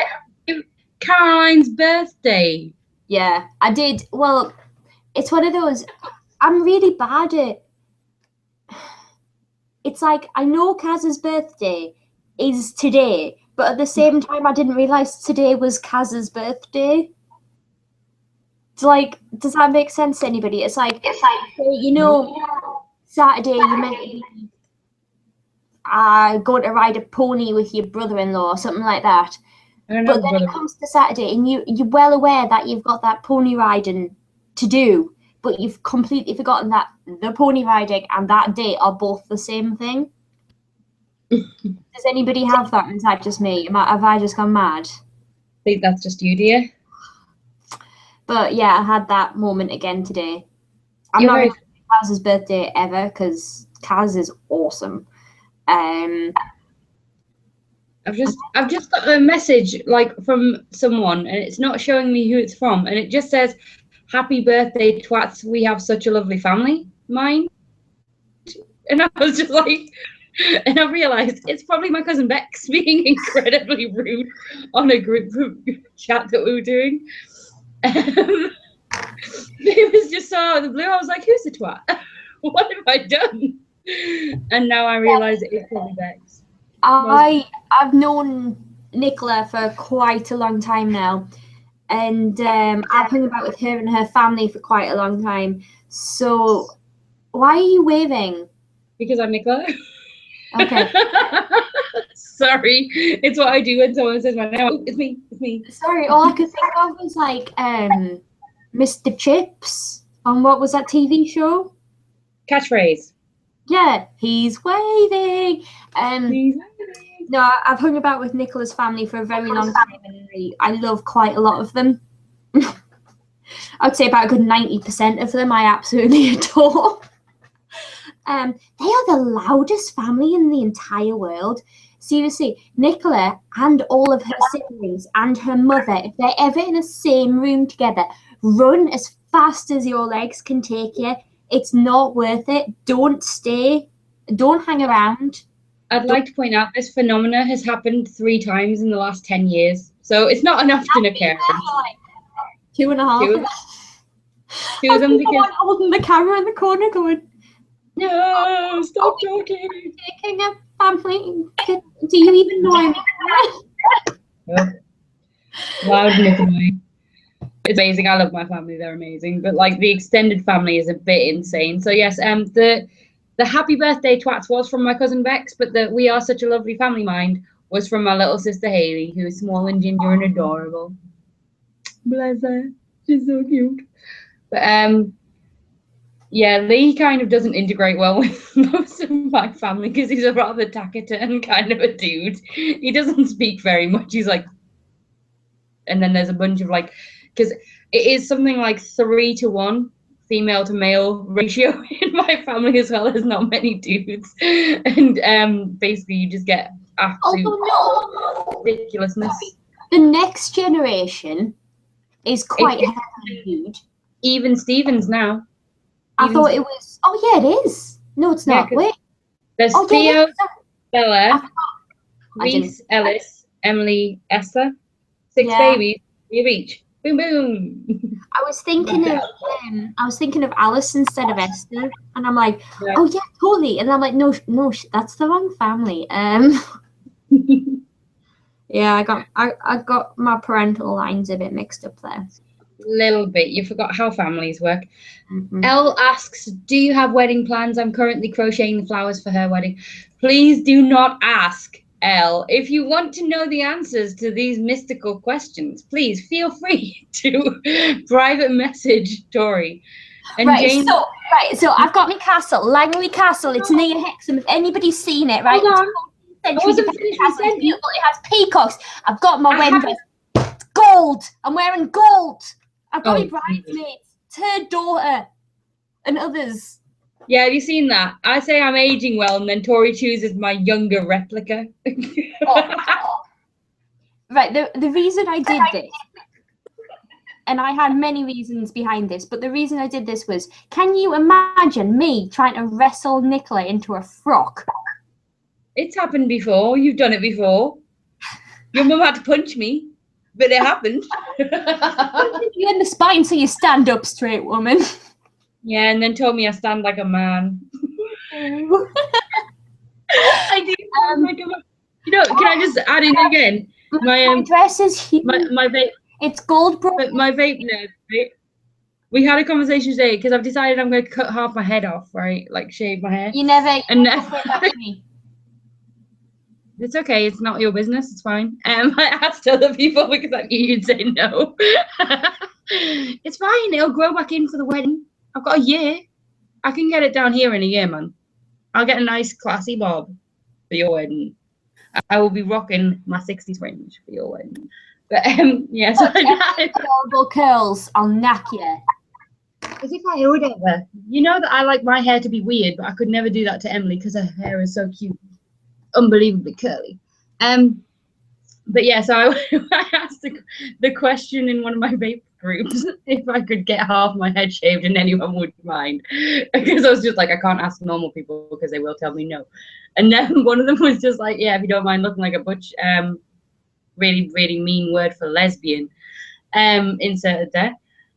A: Caroline's birthday.
B: Yeah, I did. Well, it's one of those, I'm really bad at, it's like, I know Kaz's birthday is today, but at the same time, I didn't realize today was Kaz's birthday. It's like, does that make sense to anybody? It's like, you know, Saturday you meant to be going to ride a pony with your brother-in-law or something like that. But then it comes to Saturday and you're well aware that you've got that pony riding to do, but you've completely forgotten that the pony riding and that date are both the same thing. Does anybody have that? Is that just me? Have I just gone mad?
A: I think that's just you, dear.
B: But yeah, I had that moment again today. I'm not going to say Kaz's birthday ever, because Kaz is awesome.
A: I've just got a message like from someone, and it's not showing me who it's from, and it just says, "Happy birthday, twats! We have such a lovely family." Mine, and I was just like, and I realised it's probably my cousin Bex being incredibly rude on a group chat that we were doing. It was just so out of the blue. I was like, "Who's the twat? What have I done?" And now I realise it is probably Bex.
B: I've known Nicola for quite a long time now, and I've hung about with her and her family for quite a long time. So why are you waving?
A: Because I'm Nicola.
B: Okay.
A: Sorry, it's what I do when someone says my name. Oh, it's me. It's me.
B: Sorry, all I could think of was like Mr. Chips on what was that TV show?
A: Catchphrase.
B: Yeah, he's waving.
A: He's waving.
B: No, I've hung about with Nicola's family for a very long time, and I love quite a lot of them. I'd say about a good 90% of them I absolutely adore. They are the loudest family in the entire world. Seriously, Nicola and all of her siblings and her mother, if they're ever in the same room together, run as fast as your legs can take you. It's not worth it. Don't stay. Don't hang around.
A: I'd like to point out this phenomena has happened 3 times in the last 10 years. So it's not enough to occur.
B: 2.5.
A: 2 of them because
B: holding the camera in the corner going,
A: no, stop talking.
B: Taking a family. Do you even know I'm
A: Nope. Loud and annoying. It's amazing. I love my family. They're amazing. But like the extended family is a bit insane. So yes, the happy birthday twats was from my cousin Bex, but the we are such a lovely family mind was from my little sister Haley, who is small and ginger and adorable. Bless her. She's so cute. But yeah, Lee kind of doesn't integrate well with most of my family because he's a rather taciturn kind of a dude. He doesn't speak very much. He's like, and then there's a bunch of like, because it is something like 3-to-1 female to male ratio in my family as well. There's not many dudes, and basically you just get absolute ridiculousness.
B: The next generation is quite heavily dude.
A: Even Stevens now.
B: I thought it was. Oh yeah, it is. No, it's not. Wait.
A: There's Theo, Bella, Reese, Ellis, Emily, Esther. 6 babies, 3 of each. Boom, boom.
B: I was thinking of Alice instead of Esther, and I'm like, oh yeah, totally. And I'm like, no, that's the wrong family. Yeah, I got my parental lines a bit mixed up there.
A: Little bit. You forgot how families work.
B: Mhm.
A: Elle asks, do you have wedding plans? I'm currently crocheting the flowers for her wedding. Please do not ask, Elle. If you want to know the answers to these mystical questions, please feel free to private message Tori. And
B: Right,
A: Jane,
B: so I've got my castle, Langley Castle. It's near Hexham. If anybody's seen it, right?
A: hold on. I
B: Century
A: wasn't
B: defense
A: finished my
B: castle. It's
A: sentence.
B: beautiful. It has peacocks. I've got my
A: I
B: wedding
A: haven't-
B: dress. It's gold. I'm wearing gold. I've got
A: Oh,
B: my bridesmaids. It's her daughter and others.
A: Yeah, have you seen that? I say I'm aging well, and then Tori chooses my younger replica.
B: Oh. Right, the reason I did this, and I had many reasons behind this, but the reason I did this was, can you imagine me trying to wrestle Nicola into a frock?
A: It's happened before. You've done it before. Your mum had to punch me, but it happened.
B: You in the spine so you stand up straight, woman.
A: Yeah, and then told me I stand like a man.
B: I
A: I do stand like a man. You know, can I just add in again?
B: My dress is huge.
A: My vape,
B: It's gold bro.
A: my vape nerd, right? We had a conversation today because I've decided I'm going to cut half my head off, right? Like shave my hair.
B: You never
A: And
B: say that to me.
A: It's okay. It's not your business. It's fine. I asked other people because I knew you'd say no. It's fine. It'll grow back in for the wedding. I've got a year. I can get it down here in a year, man. I'll get a nice classy bob for your wedding. I will be rocking my 60s range for your wedding. But yeah, so
B: Adorable curls. I'll knack you.
A: as if I would ever. You know that I like my hair to be weird, but I could never do that to Emily because her hair is so cute, unbelievably curly. But yeah, so I asked the question in one of my vape groups if I could get half my head shaved and anyone would mind, because I was just like, I can't ask normal people because they will tell me no. And then one of them was just like, yeah, if you don't mind looking like a butch, really, really mean word for lesbian, inserted there.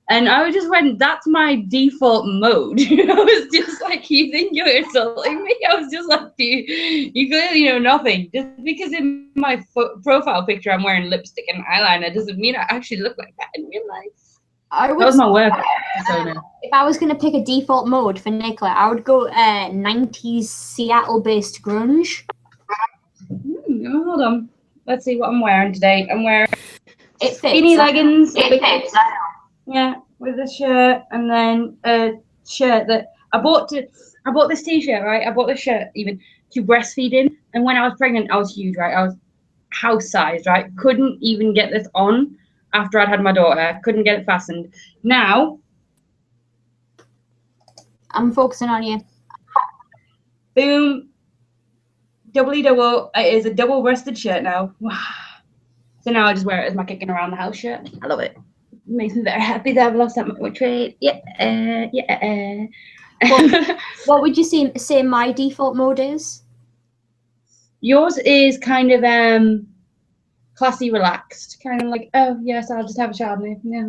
A: And I just went, that's my default mode. I was just like, you think you're insulting me? I was just like, you clearly know nothing. Just because in my profile picture I'm wearing lipstick and eyeliner doesn't mean I actually look like that in real life. That was my work persona.
B: If I was going to pick a default mode for Nicola, I would go 90s Seattle-based grunge.
A: Hold on. Let's see what I'm wearing today. I'm wearing
B: skinny
A: leggings. Yeah, with a shirt and then a shirt that I bought this t-shirt, right? I bought this shirt even to breastfeed in. And when I was pregnant, I was huge, right? I was house sized, right? Couldn't even get this on after I'd had my daughter. Couldn't get it fastened. Now,
B: I'm focusing on you.
A: boom, doubly double. It is a double-breasted shirt now. So now I just wear it as my kicking around the house shirt. I love it. Makes me very happy that I've lost that much weight. Yeah.
B: What would you say my default mode is?
A: Yours is kind of classy, relaxed, kind of like, oh yes, I'll just have a Chardonnay. Yeah.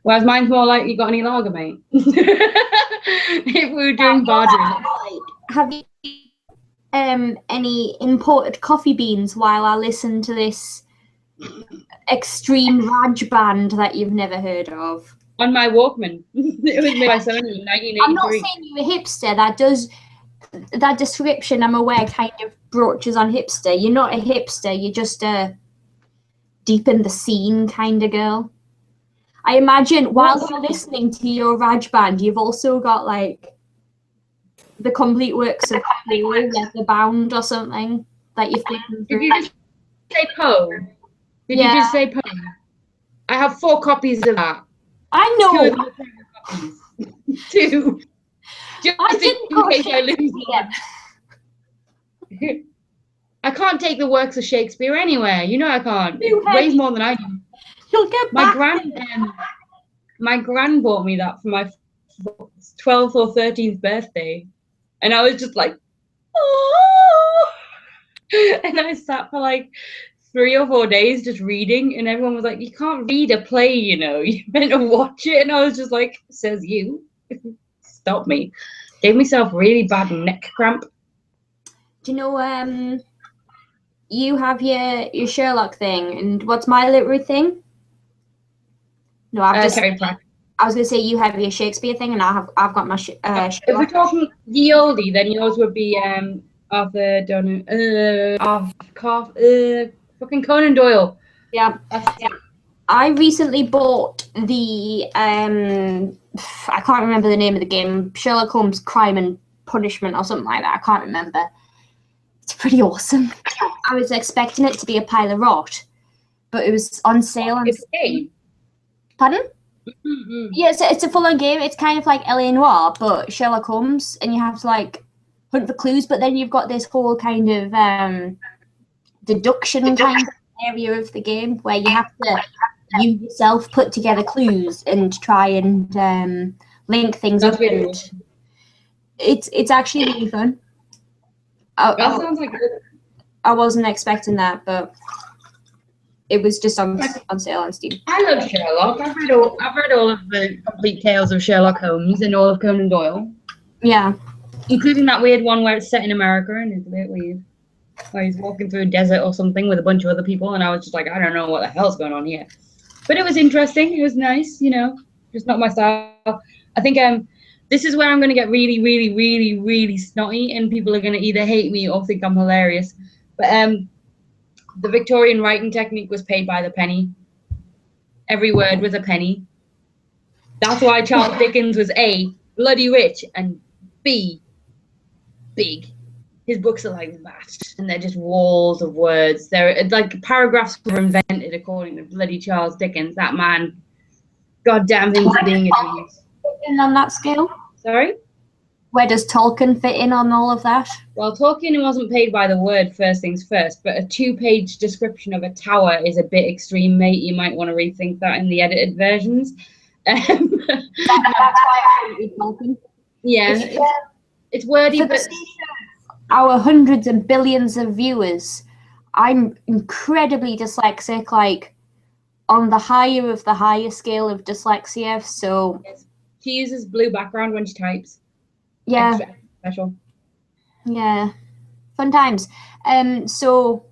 A: Whereas mine's more like, you got any lager, mate? If we were doing bar drinks.
B: Have you any imported coffee beans while I listen to this extreme Raj band that you've never heard of?
A: On my Walkman. It was made by Sony in 1983.
B: I'm not saying you're a hipster. That description, I'm aware, kind of broaches on hipster. You're not a hipster. You're just a deep in the scene kind of girl. I imagine while you're listening to your Raj band, you've also got like the complete works of like The Bound or something that you've taken through.
A: Did you just say Poe? Did you just say Poe? I have 4 copies of that.
B: I know.
A: 2. Just
B: I didn't
A: in case I lose one. I can't take the works of Shakespeare anywhere. You know I can't. Weighs more than I do.
B: You'll get
A: My
B: back.
A: my gran bought me that for my 12th or 13th birthday, and I was just like, oh, and I sat for like 3 or 4 days just reading, and everyone was like, you can't read a play, you know, you're meant to watch it. And I was just like, says you. Stop me. Gave myself really bad neck cramp.
B: Do you know you have your Sherlock thing, and what's my literary thing? No, I've just.
A: Terry Pratchett.
B: I was going to say you have your Shakespeare thing, and I've got my.
A: If we're talking the oldie, then yours would be Arthur fucking Conan Doyle.
B: Yeah. I recently bought the I can't remember the name of the game, Sherlock Holmes Crime and Punishment or something like that. I can't remember. It's pretty awesome. I was expecting it to be a pile of rot, but it was on sale.
A: It's a game.
B: Pardon?
A: Mm-hmm.
B: Yeah, it's a full-on game. It's kind of like L.A. Noire, but Sherlock Holmes, and you have to like hunt for clues. But then you've got this whole kind of deduction kind of area of the game where you have to you yourself put together clues and try and link things up. It's actually really fun.
A: That sounds like good.
B: I wasn't expecting that, but it was just on sale on Steam.
A: I love Sherlock. I've read all of the complete tales of Sherlock Holmes and all of Conan Doyle.
B: Yeah.
A: Including that weird one where it's set in America and it's a bit weird. Where he's walking through a desert or something with a bunch of other people, and I was just like, I don't know what the hell's going on here. But it was interesting. It was nice, you know, just not my style. I think this is where I'm going to get really, really, really, really snotty, and people are going to either hate me or think I'm hilarious. But the Victorian writing technique was paid by the penny. Every word was a penny. That's why Charles Dickens was A, bloody rich, and B, big. His books are like that, and they're just walls of words. They're like paragraphs were invented according to bloody Charles Dickens. That man, goddamn him for being a genius.
B: And on that scale?
A: Sorry?
B: Where does Tolkien fit in on all of that?
A: Well, Tolkien wasn't paid by the word, first things first, but a 2-page description of a tower is a bit extreme, mate. You might want to rethink that in the edited versions.
B: That's why I read Tolkien.
A: Yeah, it's wordy, but
B: our hundreds and billions of viewers, I'm incredibly dyslexic, like on the higher of the higher scale of dyslexia. So
A: she uses blue background when she types.
B: Yeah.
A: Extra special.
B: Yeah. Fun times. So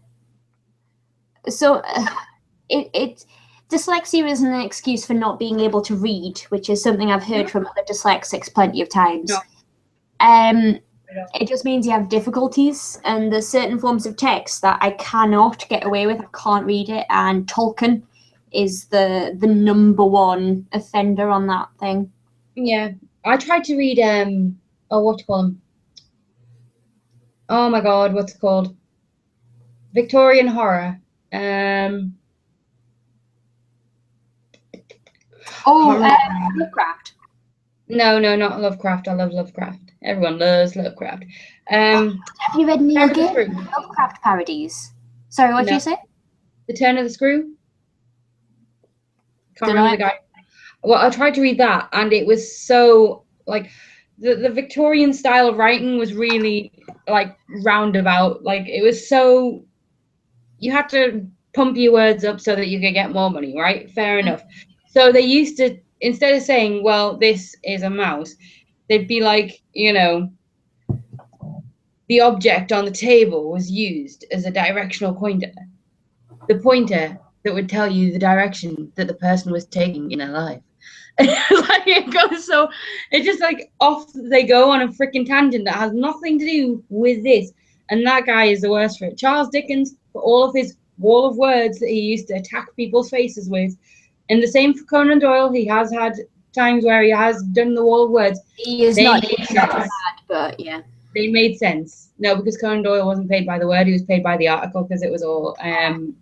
B: dyslexia isn't an excuse for not being able to read, which is something I've heard from other dyslexics plenty of times.
A: No.
B: It just means you have difficulties, and there's certain forms of text that I cannot get away with. I can't read it, and Tolkien is the number one offender on that thing.
A: Yeah, I tried to read what you call them? Oh my God, what's it called? Victorian horror.
B: Lovecraft.
A: No, not Lovecraft. I love Lovecraft. Everyone loves Lovecraft.
B: Have you read Neil Gaiman's Lovecraft parodies? Sorry, what did you say?
A: The Turn of the Screw? Can't remember the guy. Well, I tried to read that, and it was so, like, the Victorian style of writing was really, like, roundabout. Like, it was so, you had to pump your words up so that you could get more money, right? Fair enough. So they used to, instead of saying, well, this is a mouse, they'd be like, you know, the object on the table was used as a directional pointer. The pointer that would tell you the direction that the person was taking in their life. Like it goes so, it's just like off they go on a freaking tangent that has nothing to do with this. And that guy is the worst for it. Charles Dickens, for all of his wall of words that he used to attack people's faces with. And the same for Conan Doyle. He has had times where he has done the wall of words.
B: He is not bad, but yeah.
A: They made sense. No, because Conan Doyle wasn't paid by the word, he was paid by the article, because it was all article.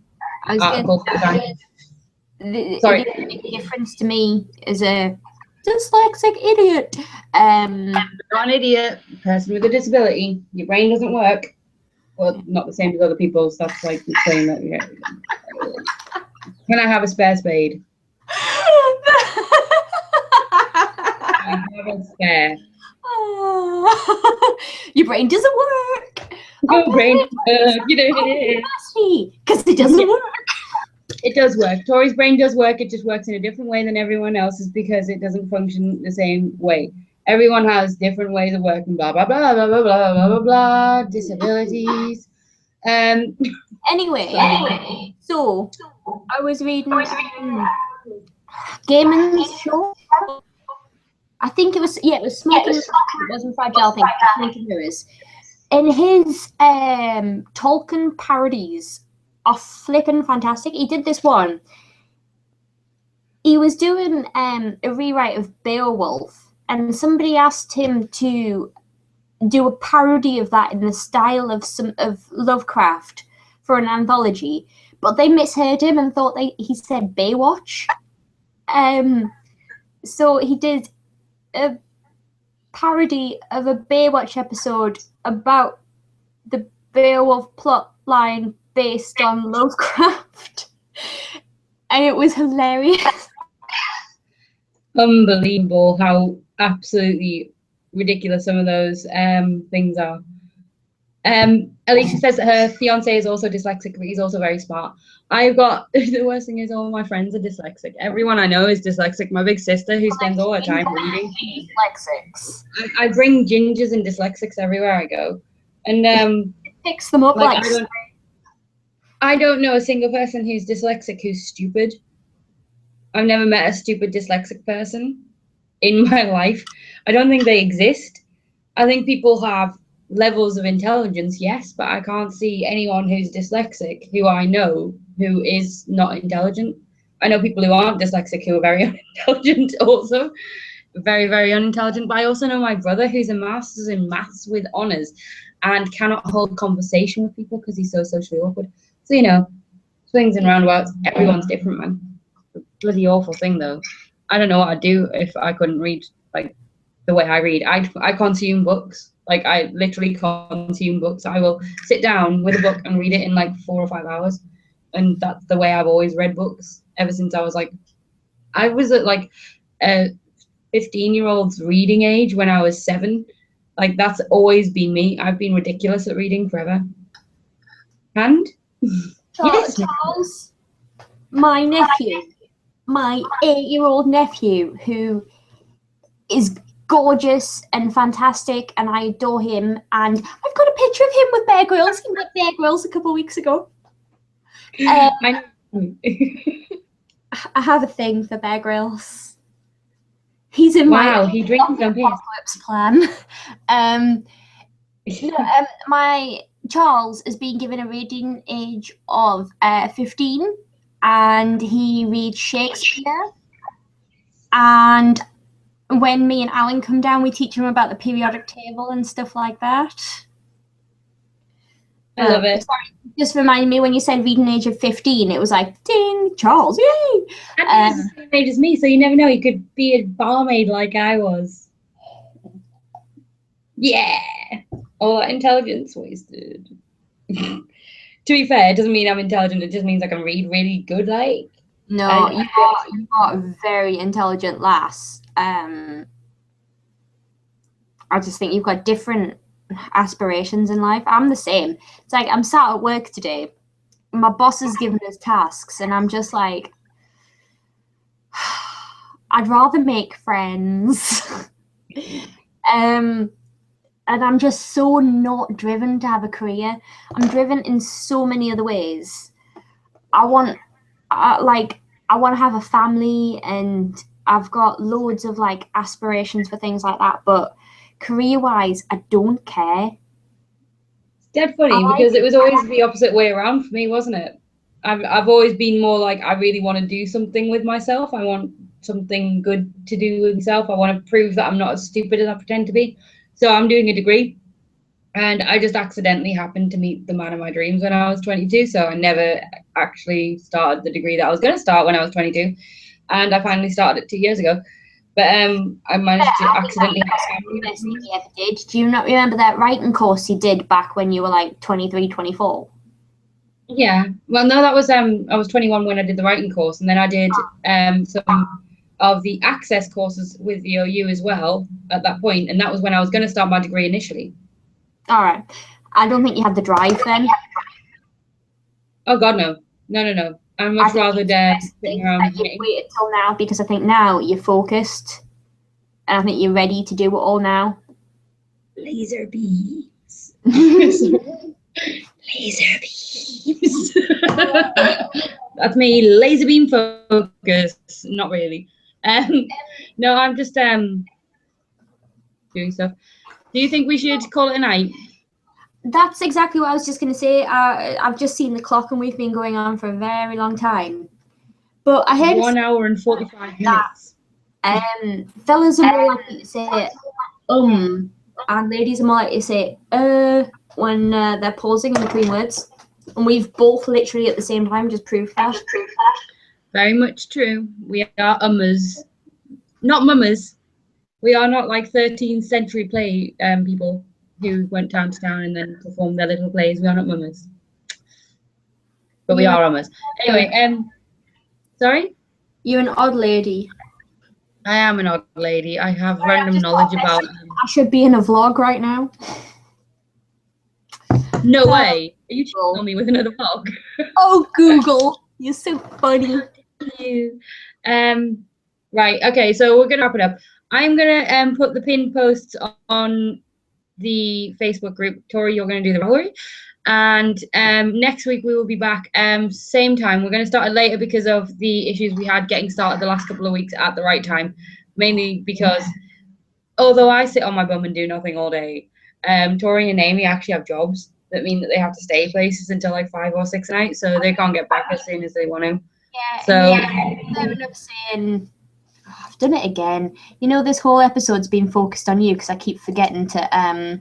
B: Sorry. The difference to me is a dyslexic idiot.
A: Not an idiot, person with a disability. Your brain doesn't work. Well, not the same as other people's. That's like saying that. Yeah. Can I have a spare spade? I have a spare.
B: Your brain doesn't work.
A: Your brain doesn't work. You know,
B: because it doesn't work.
A: It does work. Tori's brain does work. It just works in a different way than everyone else's because it doesn't function the same way. Everyone has different ways of working. Blah blah blah blah blah blah blah blah blah. Disabilities.
B: Anyway, so I was reading. Gaiman's show. I think it was Smoking. It wasn't Fragile Thing. Smoking Mirrors. And his Tolkien parodies are flipping fantastic. He did this one. He was doing a rewrite of Beowulf, and somebody asked him to do a parody of that in the style of Lovecraft for an anthology, but they misheard him and thought he said Baywatch. So he did a parody of a Baywatch episode about the Beowulf plot line based on Lovecraft, and it was hilarious.
A: Unbelievable how absolutely ridiculous some of those things are. Alicia says that her fiance is also dyslexic, but he's also very smart. I've got the worst thing is all my friends are dyslexic. Everyone I know is dyslexic. My big sister, who spends all her time reading.
B: Dyslexics.
A: I bring gingers and dyslexics everywhere I go, and
B: it picks them up like
A: I don't know a single person who's dyslexic who's stupid. I've never met a stupid dyslexic person in my life. I don't think they exist. I think people have levels of intelligence, yes, but I can't see anyone who's dyslexic who I know who is not intelligent. I know people who aren't dyslexic who are very unintelligent also. Very, very unintelligent. But I also know my brother who's a master's in maths with honours and cannot hold conversation with people because he's so socially awkward. So, swings and roundabouts. Everyone's different, man. Bloody awful thing, though. I don't know what I'd do if I couldn't read like the way I read. I consume books. Like, I literally consume books. I will sit down with a book and read it in like 4 or 5 hours. And that's the way I've always read books ever since I was at like a 15-year-old's reading age when I was 7. Like, that's always been me. I've been ridiculous at reading forever. And yes,
B: Charles, my nephew, my 8-year-old nephew, who is gorgeous and fantastic, and I adore him. And I've got a picture of him with Bear Grylls. He met Bear Grylls a couple of weeks ago. I have a thing for Bear Grylls. He's in my
A: he drinks
B: apocalypse plan. My Charles is being given a reading age of 15, and he reads Shakespeare. And when me and Alan come down, we teach him about the periodic table and stuff like that.
A: I love it.
B: Sorry, just reminded me when you said reading age of 15, it was like, ding, Charles, yay!
A: And he's the same age as me, so you never know. He could be a barmaid like I was. Yeah. All that intelligence wasted. To be fair, it doesn't mean I'm intelligent. It just means I can read really good, like.
B: No, you are a very intelligent lass. I just think you've got different aspirations in life. I'm the same. It's like I'm sat at work today. My boss has given us tasks, and I'm just like, I'd rather make friends. And I'm just so not driven to have a career. I'm driven in so many other ways. I want to have a family, and I've got loads of like aspirations for things like that. But career-wise, I don't care.
A: It's dead funny because it was always the opposite way around for me, wasn't it? I've always been more like, I really want to do something with myself. I want something good to do with myself. I want to prove that I'm not as stupid as I pretend to be. So I'm doing a degree, and I just accidentally happened to meet the man of my dreams when I was 22. So I never actually started the degree that I was going to start when I was 22, and I finally started it 2 years ago. But I managed to accidentally.
B: Best thing you ever did. Do you not remember that writing course you did back when you were like 23, 24?
A: Yeah. Well, no, that was I was 21 when I did the writing course, and then I did some of the access courses with the OU as well at that point, and that was when I was going to start my degree initially.
B: All right. I don't think you had the drive then.
A: Oh God, no. I'd much rather sitting around.
B: You've waited till now, because I think now you're focused, and I think you're ready to do it all now.
A: Laser beams. Laser beams. That's me, laser beam focus. Not really. No, I'm just doing stuff. Do you think we should call it a night?
B: That's exactly what I was just going to say. I've just seen the clock and we've been going on for a very long time. But I heard
A: 1 hour and 45 minutes.
B: Fellas are more likely to say and ladies are more likely to say when they're pausing in between words. And we've both literally at the same time just proved that.
A: Very much true. We are ummers. Not mummers. We are not like 13th century play people who went town to town and then performed their little plays. We are not mummers. But we are ummers. Anyway, sorry?
B: You're an odd lady.
A: I am an odd lady. I have random knowledge about...
B: I should be in a vlog right now.
A: No way. Are you cheating on me with another vlog?
B: Oh, Google. You're so funny.
A: You. Right, okay, so we're going to wrap it up. I'm going to put the pinned posts on the Facebook group. Tori, you're going to do the Ravelry. And next week we will be back same time. We're going to start it later because of the issues we had getting started the last couple of weeks at the right time. Mainly because although I sit on my bum and do nothing all day, Tori and Amy actually have jobs that mean that they have to stay places until like 5 or 6 at night, so they can't get back as soon as they want to.
B: Yeah,
A: so
B: fair enough saying, I've done it again. You know, this whole episode's been focused on you because I keep forgetting to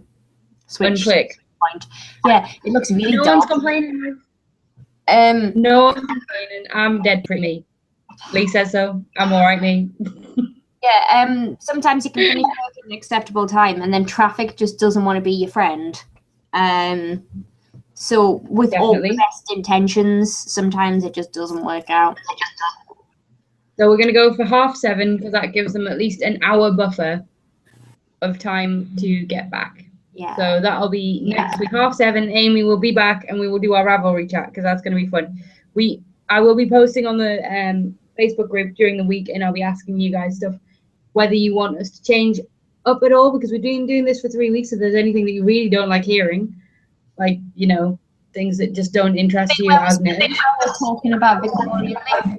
B: switch.
A: Unclick.
B: Point. Yeah, it looks really
A: No
B: dark.
A: one's complaining. No one's complaining. I'm dead pretty. Lee says so. I'm all right, me.
B: Yeah, sometimes you can finish work at an acceptable time and then traffic just doesn't want to be your friend. So with all the best intentions, sometimes it just doesn't work out.
A: So we're going to go for 7:30 because that gives them at least an hour buffer of time to get back.
B: Yeah.
A: So that'll be next week, 7:30. Amy will be back and we will do our Ravelry chat because that's going to be fun. I will be posting on the Facebook group during the week and I'll be asking you guys stuff, whether you want us to change up at all, because we've been doing this for 3 weeks. If there's anything that you really don't like hearing, like, you know, things that just don't interest you as knitters.
B: Talking about Victorian literature.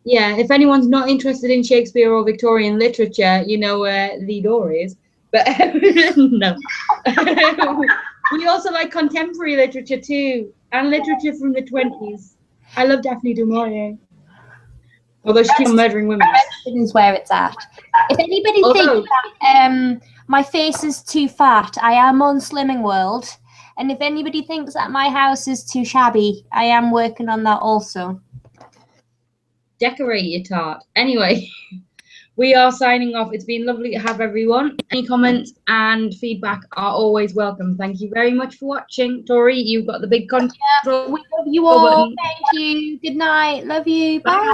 A: Yeah, if anyone's not interested in Shakespeare or Victorian literature, you know where the door is. But no. We also like contemporary literature too, and literature from the 20s. I love Daphne du Maurier. Although she keeps murdering women.
B: Is where it's at. If anybody thinks that my face is too fat, I am on Slimming World. And if anybody thinks that my house is too shabby, I am working on that also.
A: Decorate your tart. Anyway, we are signing off. It's been lovely to have everyone. Any comments and feedback are always welcome. Thank you very much for watching. Tori, you've got the big control.
B: We love you all. Button. Thank you. Good night. Love you. Bye.